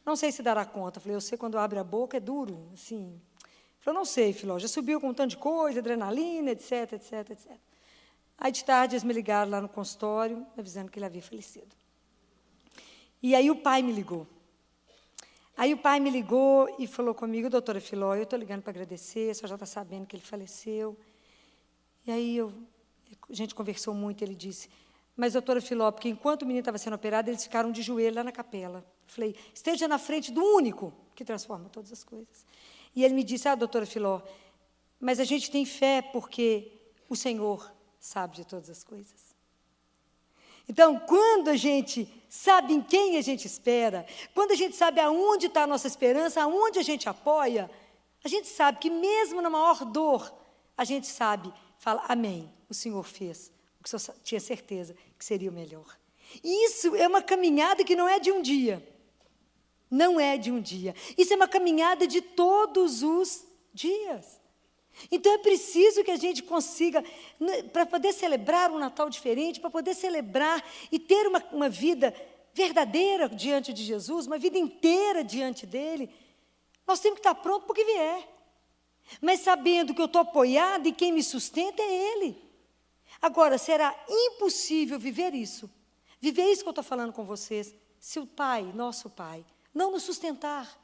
Não sei se dará conta. Falei, eu sei quando abre a boca é duro, assim. Falei, não sei, Filó, já subiu com um tanto de coisa, adrenalina, etc, etc, etc. Aí, de tarde, eles me ligaram lá no consultório, avisando que ele havia falecido. E aí o pai me ligou. Aí o pai me ligou e falou comigo, doutora Filó, eu estou ligando para agradecer, a senhora já está sabendo que ele faleceu. E aí a gente conversou muito, ele disse, mas, doutora Filó, porque enquanto o menino estava sendo operado, eles ficaram de joelho lá na capela. Falei, esteja na frente do único que transforma todas as coisas. E ele me disse, doutora Filó, mas a gente tem fé porque o Senhor sabe de todas as coisas. Então, quando a gente sabe em quem a gente espera, quando a gente sabe aonde está a nossa esperança, aonde a gente apoia, a gente sabe que mesmo na maior dor, a gente sabe, fala, amém, o Senhor fez o que o Senhor tinha certeza que seria o melhor. E isso é uma caminhada que não é de um dia. Não é de um dia. Isso é uma caminhada de todos os dias. Então, é preciso que a gente consiga, para poder celebrar um Natal diferente, para poder celebrar e ter uma vida verdadeira diante de Jesus, uma vida inteira diante dEle, nós temos que estar prontos para o que vier. Mas sabendo que eu estou apoiada e quem me sustenta é Ele. Agora, será impossível viver isso que eu estou falando com vocês, se o Pai, nosso Pai, não nos sustentar.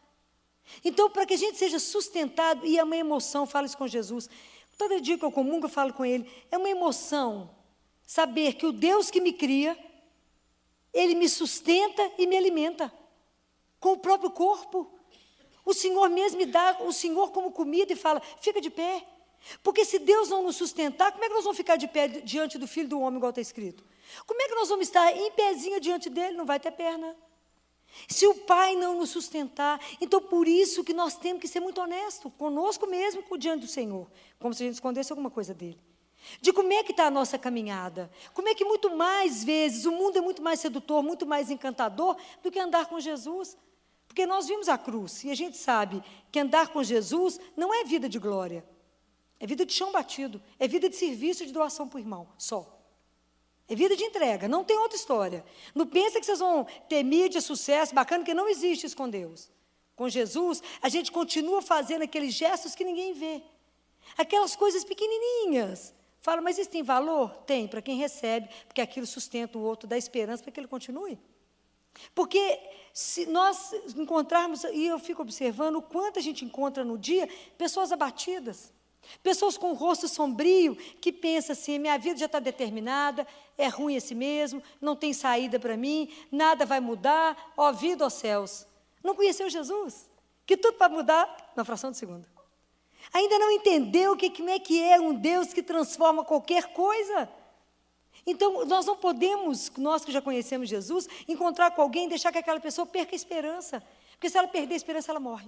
Então, para que a gente seja sustentado, e é uma emoção, falo isso com Jesus, todo dia que eu comungo, eu falo com Ele, é uma emoção saber que o Deus que me cria, Ele me sustenta e me alimenta, com o próprio corpo. O Senhor mesmo me dá, o Senhor como comida e fala, fica de pé. Porque se Deus não nos sustentar, como é que nós vamos ficar de pé diante do Filho do Homem, igual está escrito? Como é que nós vamos estar em pezinho diante dele? Não vai ter perna. Se o Pai não nos sustentar, então por isso que nós temos que ser muito honestos, conosco mesmo, diante do Senhor, como se a gente escondesse alguma coisa dele. De como é que está a nossa caminhada, como é que muito mais vezes, o mundo é muito mais sedutor, muito mais encantador, do que andar com Jesus. Porque nós vimos a cruz, e a gente sabe que andar com Jesus não é vida de glória, é vida de chão batido, é vida de serviço, de doação para o irmão, só. É vida de entrega, não tem outra história. Não pensa que vocês vão ter mídia, sucesso, bacana, que não existe isso com Deus. Com Jesus, a gente continua fazendo aqueles gestos que ninguém vê. Aquelas coisas pequenininhas. Fala, mas isso tem valor? Tem, para quem recebe, porque aquilo sustenta o outro, dá esperança para que ele continue. Porque se nós encontrarmos, e eu fico observando o quanto a gente encontra no dia, pessoas abatidas. Pessoas com o rosto sombrio, que pensam assim, minha vida já está determinada, é ruim assim mesmo, não tem saída para mim, nada vai mudar, ó vida, ó céus. Não conheceu Jesus, que tudo pode mudar na fração de segundo. Ainda não entendeu como é que é um Deus que transforma qualquer coisa. Então, nós não podemos, nós que já conhecemos Jesus, encontrar com alguém e deixar que aquela pessoa perca a esperança, porque se ela perder a esperança, ela morre.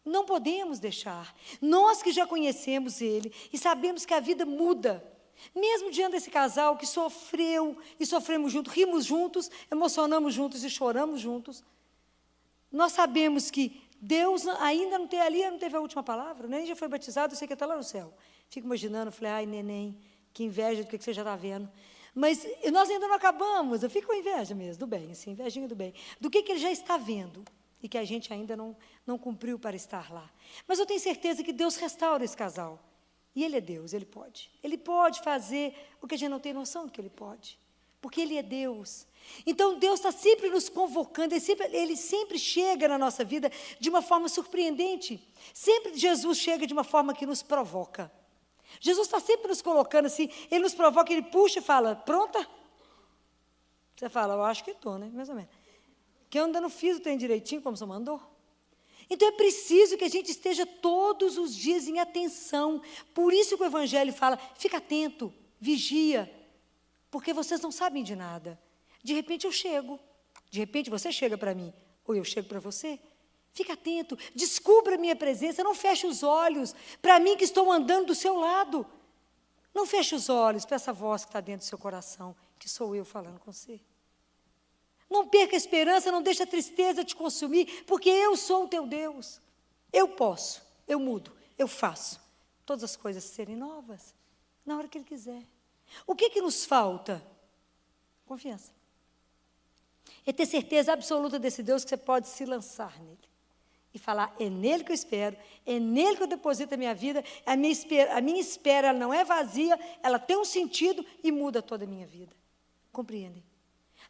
Não podemos deixar. Nós que já conhecemos Ele e sabemos que a vida muda, mesmo diante desse casal que sofreu e sofremos juntos, rimos juntos, emocionamos juntos e choramos juntos, nós sabemos que Deus ainda não teve a última palavra, nem já foi batizado, eu sei que está lá no céu. Fico imaginando, falei, ai, neném, que inveja do que você já está vendo. Mas nós ainda não acabamos, eu fico com inveja mesmo, do bem, assim, invejinha do bem, do que ele já está vendo. E que a gente ainda não cumpriu para estar lá. Mas eu tenho certeza que Deus restaura esse casal. E Ele é Deus, Ele pode. Ele pode fazer o que a gente não tem noção do que Ele pode. Porque Ele é Deus. Então, Deus está sempre nos convocando, Ele sempre chega na nossa vida de uma forma surpreendente. Sempre Jesus chega de uma forma que nos provoca. Jesus está sempre nos colocando assim, Ele nos provoca, Ele puxa e fala, pronta? Você fala, eu acho que estou, né? Mais ou menos. Que eu ainda não fiz o trem direitinho, como você mandou. Então, é preciso que a gente esteja todos os dias em atenção. Por isso que o Evangelho fala, fica atento, vigia, porque vocês não sabem de nada. De repente eu chego, de repente você chega para mim, ou eu chego para você. Fica atento, descubra a minha presença, não feche os olhos para mim que estou andando do seu lado. Não feche os olhos para essa voz que está dentro do seu coração, que sou eu falando com você. Não perca a esperança, não deixe a tristeza te consumir, porque eu sou o teu Deus. Eu posso, eu mudo, eu faço todas as coisas serem novas, na hora que Ele quiser. O que nos falta? Confiança. É ter certeza absoluta desse Deus que você pode se lançar nele. E falar, é nele que eu espero, é nele que eu deposito a minha vida, a minha espera ela não é vazia, ela tem um sentido e muda toda a minha vida. Compreendem?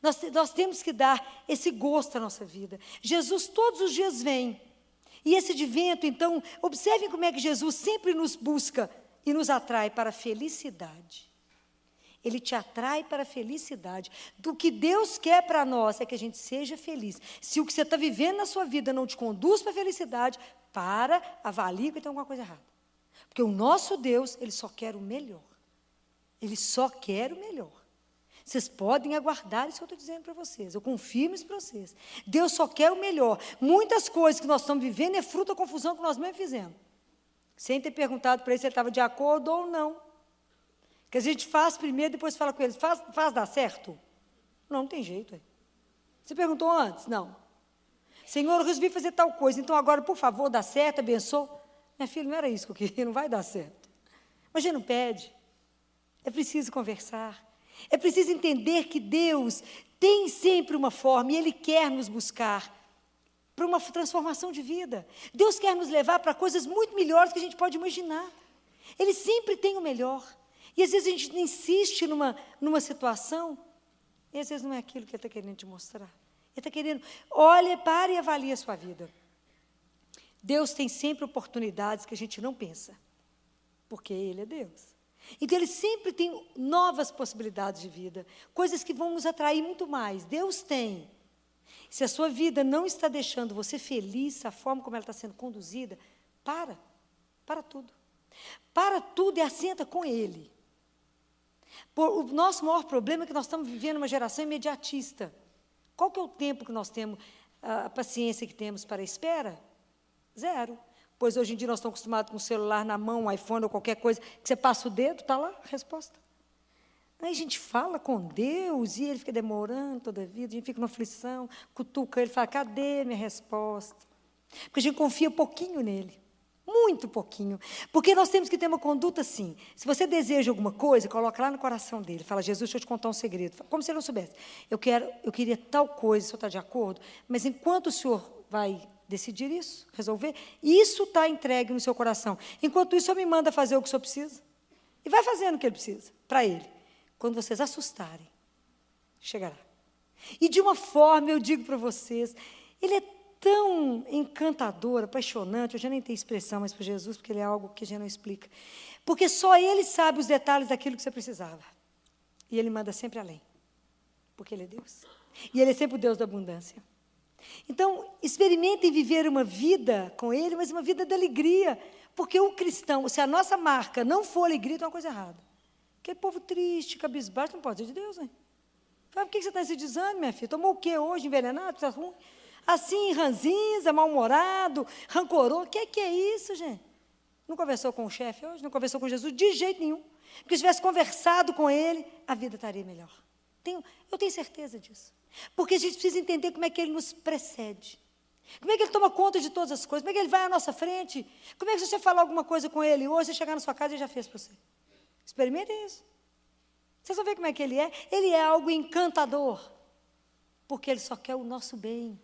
Nós temos que dar esse gosto à nossa vida. Jesus todos os dias vem. E esse advento, então, observem como é que Jesus sempre nos busca e nos atrai para a felicidade. Ele te atrai para a felicidade. Do que Deus quer para nós é que a gente seja feliz. Se o que você está vivendo na sua vida não te conduz para a felicidade, avalie que tem alguma coisa errada. Porque o nosso Deus, Ele só quer o melhor. Ele só quer o melhor. Vocês podem aguardar isso que eu estou dizendo para vocês. Eu confirmo isso para vocês. Deus só quer o melhor. Muitas coisas que nós estamos vivendo é fruto da confusão que nós mesmos fizemos. Sem ter perguntado para ele se ele estava de acordo ou não. Que a gente faz primeiro, depois fala com ele, faz dar certo? Não tem jeito. É. Você perguntou antes? Não. Senhor, eu resolvi fazer tal coisa, então agora, por favor, dá certo, abençoa. Minha filha, não era isso que eu queria, não vai dar certo. Mas a gente não pede. É preciso conversar. É preciso entender que Deus tem sempre uma forma e Ele quer nos buscar para uma transformação de vida. Deus quer nos levar para coisas muito melhores que a gente pode imaginar. Ele sempre tem o melhor. E às vezes a gente insiste numa situação, e às vezes não é aquilo que Ele está querendo te mostrar. Ele está querendo, olha, pare e avalie a sua vida. Deus tem sempre oportunidades que a gente não pensa, porque Ele é Deus. Então, Ele sempre tem novas possibilidades de vida, coisas que vão nos atrair muito mais. Deus tem. Se a sua vida não está deixando você feliz, a forma como ela está sendo conduzida, para tudo. Para tudo e assenta com Ele. O nosso maior problema é que nós estamos vivendo uma geração imediatista. Qual que é o tempo que nós temos, a paciência que temos para a espera? 0. Pois hoje em dia nós estamos acostumados com o celular na mão, um iPhone ou qualquer coisa, que você passa o dedo, está lá a resposta. Aí a gente fala com Deus e Ele fica demorando toda a vida, a gente fica numa aflição, cutuca Ele, fala, cadê minha resposta? Porque a gente confia pouquinho nele. Muito pouquinho. Porque nós temos que ter uma conduta assim. Se você deseja alguma coisa, coloca lá no coração dele. Fala, Jesus, deixa eu te contar um segredo. Como se ele não soubesse. Eu queria tal coisa, o senhor está de acordo? Mas enquanto o senhor vai decidir isso, resolver, isso está entregue no seu coração. Enquanto isso, o senhor me manda fazer o que o senhor precisa. E vai fazendo o que ele precisa, para ele. Quando vocês assustarem, chegará. E de uma forma, eu digo para vocês, ele é tão encantador, apaixonante, eu já nem tenho expressão mais para Jesus, porque ele é algo que a gente não explica. Porque só Ele sabe os detalhes daquilo que você precisava. E Ele manda sempre além. Porque Ele é Deus. E Ele é sempre o Deus da abundância. Então, experimentem viver uma vida com Ele, mas uma vida de alegria. Porque o cristão, se a nossa marca não for alegria, tem uma coisa errada. Aquele povo triste, cabisbaixo, não pode ser de Deus, né? Por que você está nesse desânimo, minha filha? Tomou o quê hoje, envenenado? Está ruim? Assim, ranzinza, mal-humorado, rancoroso. O que é isso, gente? Não conversou com o chefe hoje? Não conversou com Jesus? De jeito nenhum. Porque se tivesse conversado com Ele, a vida estaria melhor. Eu tenho certeza disso. Porque a gente precisa entender como é que Ele nos precede. Como é que Ele toma conta de todas as coisas? Como é que Ele vai à nossa frente? Como é que se você falar alguma coisa com Ele hoje, você chegar na sua casa, Ele já fez para você? Experimentem isso. Vocês vão ver como é que Ele é. Ele é algo encantador. Porque Ele só quer o nosso bem.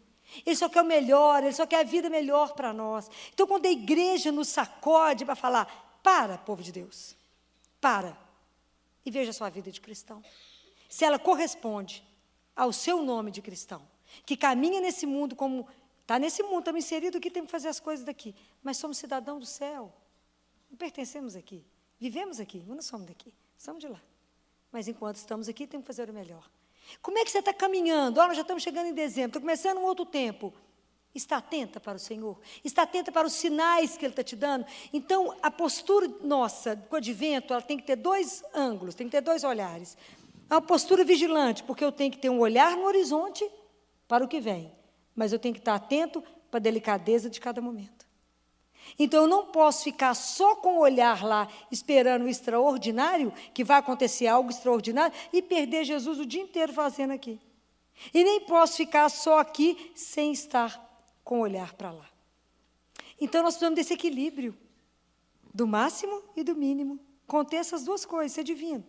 Ele só quer o melhor, Ele só quer a vida melhor para nós. Então, quando a igreja nos sacode para falar, para, povo de Deus, para, e veja a sua vida de cristão. Se ela corresponde ao seu nome de cristão, que caminha nesse mundo como, está nesse mundo, estamos inseridos aqui, temos que fazer as coisas daqui, mas somos cidadãos do céu, não pertencemos aqui, vivemos aqui, mas não somos daqui, somos de lá. Mas enquanto estamos aqui, temos que fazer o melhor. Como é que você está caminhando? Nós já estamos chegando em dezembro, está começando um outro tempo. Está atenta para o Senhor? Está atenta para os sinais que Ele está te dando? Então, a postura nossa, com o advento, ela tem que ter 2 ângulos, tem que ter 2 olhares. É uma postura vigilante, porque eu tenho que ter um olhar no horizonte para o que vem, mas eu tenho que estar atento para a delicadeza de cada momento. Então, eu não posso ficar só com o olhar lá, esperando o extraordinário, que vai acontecer algo extraordinário, e perder Jesus o dia inteiro fazendo aqui. E nem posso ficar só aqui, sem estar com o olhar para lá. Então, nós precisamos desse equilíbrio, do máximo e do mínimo. Conter essas duas coisas, ser divino.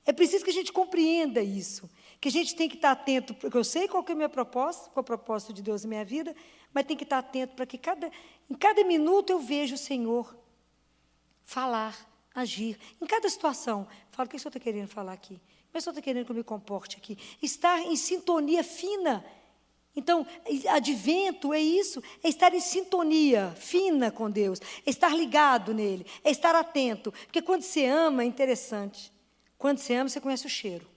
É preciso que a gente compreenda isso, que a gente tem que estar atento, porque eu sei qual que é a minha proposta, qual é o propósito de Deus na minha vida, mas tem que estar atento para que em cada minuto eu veja o Senhor falar, agir. Em cada situação, falo, o que o Senhor está querendo falar aqui? Como o Senhor está querendo que eu me comporte aqui? Estar em sintonia fina. Então, advento é isso, é estar em sintonia fina com Deus, é estar ligado nele, é estar atento. Porque quando você ama, é interessante. Quando você ama, você conhece o cheiro.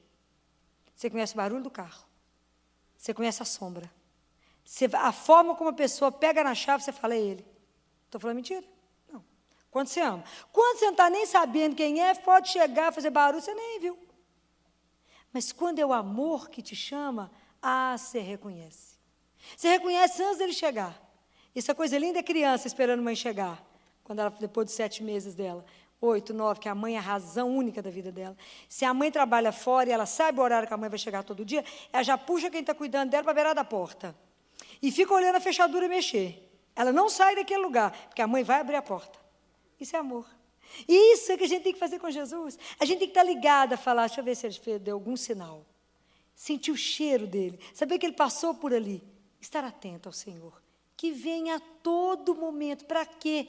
Você conhece o barulho do carro. Você conhece a sombra. A forma como a pessoa pega na chave, você fala, é ele. Estou falando mentira? Não. Quando você ama. Quando você não está nem sabendo quem é, pode chegar, fazer barulho, você nem viu. Mas quando é o amor que te chama, você reconhece. Você reconhece antes dele chegar. Essa coisa linda é criança esperando a mãe chegar. Quando ela, depois dos 7 meses dela. 8, 9, que a mãe é a razão única da vida dela. Se a mãe trabalha fora e ela sabe o horário que a mãe vai chegar todo dia, ela já puxa quem está cuidando dela para a beirada da porta. E fica olhando a fechadura mexer. Ela não sai daquele lugar, porque a mãe vai abrir a porta. Isso é amor. E isso é que a gente tem que fazer com Jesus. A gente tem que estar ligada a falar, deixa eu ver se ele deu algum sinal. Sentir o cheiro dele. Saber que ele passou por ali. Estar atento ao Senhor. Que venha a todo momento. Para quê?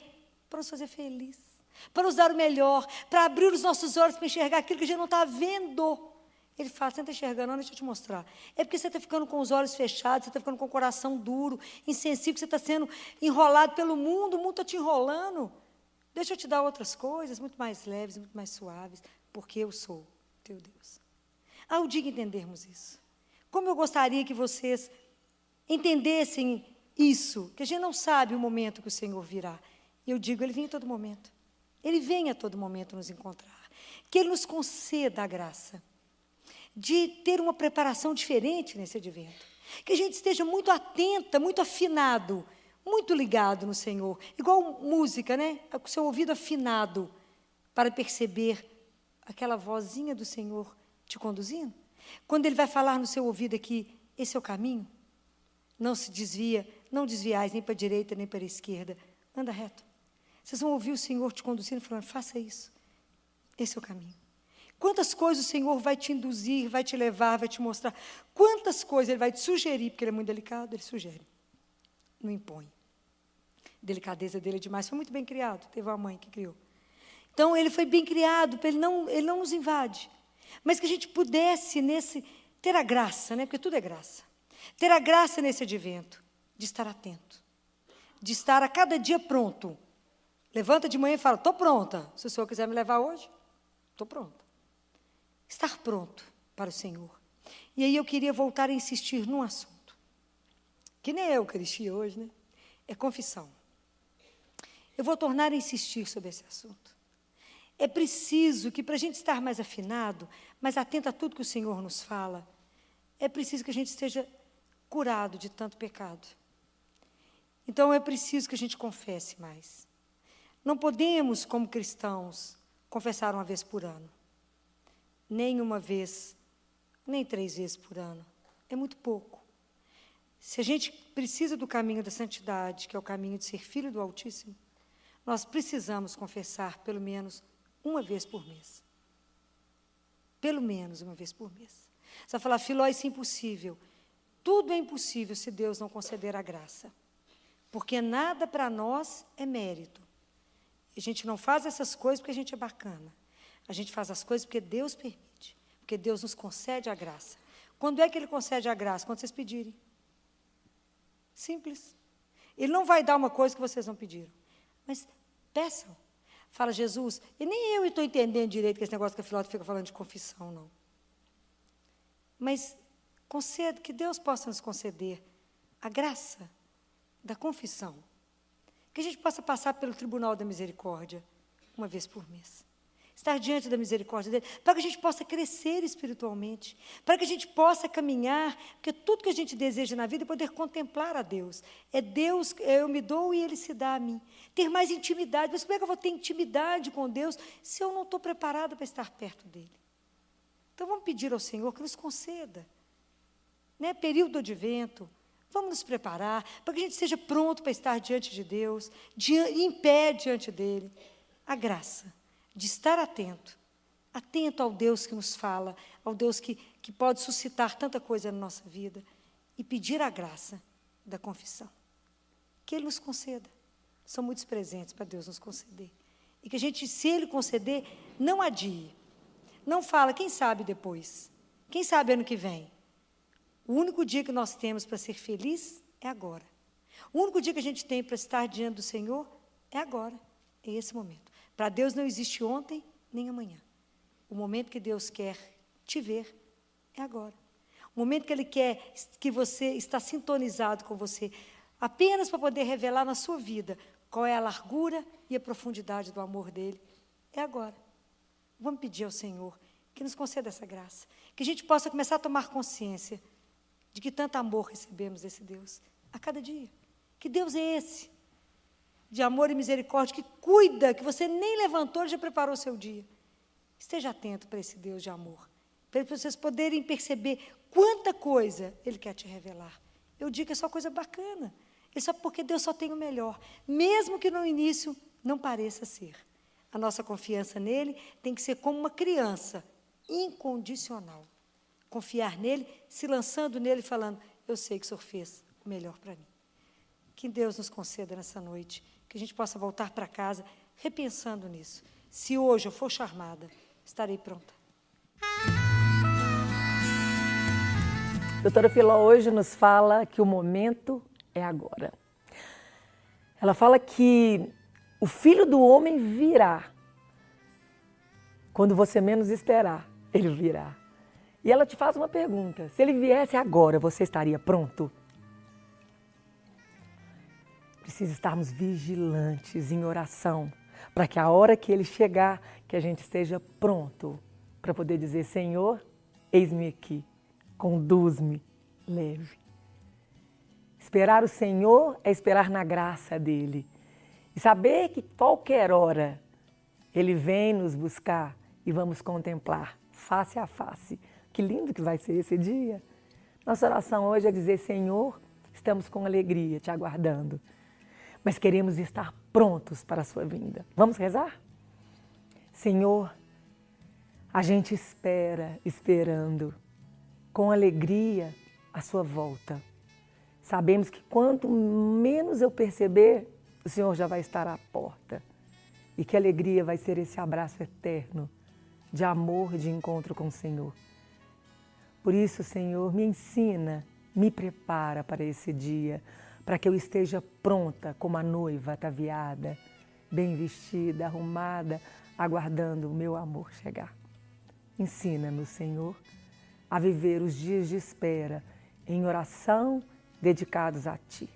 Para nos fazer felizes. Para nos dar o melhor, para abrir os nossos olhos para enxergar aquilo que a gente não está vendo. Ele fala, você não está enxergando, não, deixa eu te mostrar. É porque você está ficando com os olhos fechados, você está ficando com o coração duro, insensível, você está sendo enrolado pelo mundo, o mundo está te enrolando. Deixa eu te dar outras coisas, muito mais leves, muito mais suaves, porque eu sou teu Deus. Ao dia que entendermos isso, como eu gostaria que vocês entendessem isso, que a gente não sabe o momento que o Senhor virá. E eu digo, ele vem em todo momento. Ele vem a todo momento nos encontrar. Que Ele nos conceda a graça de ter uma preparação diferente nesse advento. Que a gente esteja muito atenta, muito afinado, muito ligado no Senhor. Igual música, né? Com o seu ouvido afinado para perceber aquela vozinha do Senhor te conduzindo. Quando Ele vai falar no seu ouvido aqui, esse é o caminho. Não se desvia, não desviais nem para a direita nem para a esquerda. Anda reto. Vocês vão ouvir o Senhor te conduzindo, falando, faça isso. Esse é o caminho. Quantas coisas o Senhor vai te induzir, vai te levar, vai te mostrar. Quantas coisas Ele vai te sugerir, porque Ele é muito delicado, Ele sugere. Não impõe. A delicadeza dele é demais. Foi muito bem criado, teve uma mãe que criou. Então, Ele foi bem criado, ele não nos invade. Mas que a gente pudesse, ter a graça, né? Porque tudo é graça. Ter a graça nesse advento, de estar atento. De estar a cada dia pronto. Levanta de manhã e fala, estou pronta. Se o Senhor quiser me levar hoje, estou pronta. Estar pronto para o Senhor. E aí eu queria voltar a insistir num assunto. Que nem é Eucaristia hoje, né? É confissão. Eu vou tornar a insistir sobre esse assunto. É preciso que, para a gente estar mais afinado, mais atento a tudo que o Senhor nos fala, é preciso que a gente esteja curado de tanto pecado. Então, é preciso que a gente confesse mais. Não podemos, como cristãos, confessar uma vez por ano. Nem uma vez, nem 3 vezes por ano. É muito pouco. Se a gente precisa do caminho da santidade, que é o caminho de ser filho do Altíssimo, nós precisamos confessar pelo menos uma vez por mês. Pelo menos uma vez por mês. Você vai falar, Filó, isso é impossível. Tudo é impossível se Deus não conceder a graça. Porque nada para nós é mérito. A gente não faz essas coisas porque a gente é bacana. A gente faz as coisas porque Deus permite. Porque Deus nos concede a graça. Quando é que Ele concede a graça? Quando vocês pedirem. Simples. Ele não vai dar uma coisa que vocês não pediram. Mas peçam. Fala, Jesus, e nem eu estou entendendo direito que esse negócio que a Filota fica falando de confissão, não. Mas conceda, que Deus possa nos conceder a graça da confissão. Que a gente possa passar pelo tribunal da misericórdia uma vez por mês. estar diante da misericórdia dele, para que a gente possa crescer espiritualmente, para que a gente possa caminhar, porque tudo que a gente deseja na vida é poder contemplar a Deus. É Deus, eu me dou e Ele se dá a mim. Ter mais intimidade. Mas como é que eu vou ter intimidade com Deus se eu não estou preparada para estar perto dEle? Então vamos pedir ao Senhor que nos conceda, né, período do advento, vamos nos preparar para que a gente esteja pronto para estar diante de Deus, em pé diante dEle. A graça de estar atento ao Deus que nos fala, ao Deus que pode suscitar tanta coisa na nossa vida, e pedir a graça da confissão. Que Ele nos conceda. São muitos presentes para Deus nos conceder. E que a gente, se Ele conceder, não adie. Não fala, quem sabe depois. Quem sabe ano que vem. O único dia que nós temos para ser feliz é agora. O único dia que a gente tem para estar diante do Senhor é agora, é esse momento. Para Deus não existe ontem nem amanhã. O momento que Deus quer te ver é agora. O momento que Ele quer que você está sintonizado com você, apenas para poder revelar na sua vida qual é a largura e a profundidade do amor dEle, é agora. Vamos pedir ao Senhor que nos conceda essa graça, que a gente possa começar a tomar consciência de que tanto amor recebemos desse Deus a cada dia. Que Deus é esse, de amor e misericórdia, que cuida, que você nem levantou, Ele já preparou o seu dia. Esteja atento para esse Deus de amor, para vocês poderem perceber quanta coisa Ele quer te revelar. Eu digo que é só coisa bacana, porque Deus só tem o melhor, mesmo que no início não pareça ser. A nossa confiança nele tem que ser como uma criança, incondicional. Confiar nele, se lançando nele, falando, eu sei que o Senhor fez o melhor para mim. Que Deus nos conceda nessa noite, que a gente possa voltar para casa repensando nisso. Se hoje eu for chamada, estarei pronta. Doutora Filó hoje nos fala que o momento é agora. Ela fala que o Filho do Homem virá. Quando você menos esperar, Ele virá. E ela te faz uma pergunta. Se Ele viesse agora, você estaria pronto? Precisa estarmos vigilantes em oração, para que a hora que Ele chegar, que a gente esteja pronto para poder dizer, Senhor, eis-me aqui, conduz-me, leve. Esperar o Senhor é esperar na graça dEle. E saber que qualquer hora Ele vem nos buscar e vamos contemplar face a face. Que lindo que vai ser esse dia. Nossa oração hoje é dizer, Senhor, estamos com alegria te aguardando, mas queremos estar prontos para a sua vinda. Vamos rezar? Senhor, a gente espera, esperando, com alegria, a sua volta. Sabemos que quanto menos eu perceber, o Senhor já vai estar à porta. E que alegria vai ser esse abraço eterno de amor e de encontro com o Senhor. Por isso, Senhor, me ensina, me prepara para esse dia, para que eu esteja pronta como a noiva ataviada, bem vestida, arrumada, aguardando o meu amor chegar. Ensina-nos, Senhor, a viver os dias de espera em oração dedicados a Ti.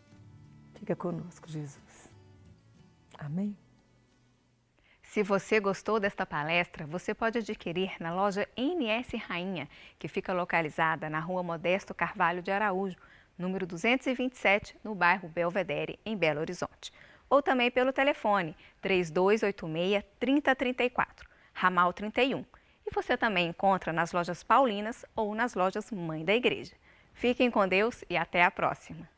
Fica conosco, Jesus. Amém? Se você gostou desta palestra, você pode adquirir na loja NS Rainha, que fica localizada na Rua Modesto Carvalho de Araújo, número 227, no bairro Belvedere, em Belo Horizonte. Ou também pelo telefone 3286-3034, ramal 31. E você também encontra nas lojas Paulinas ou nas lojas Mãe da Igreja. Fiquem com Deus e até a próxima!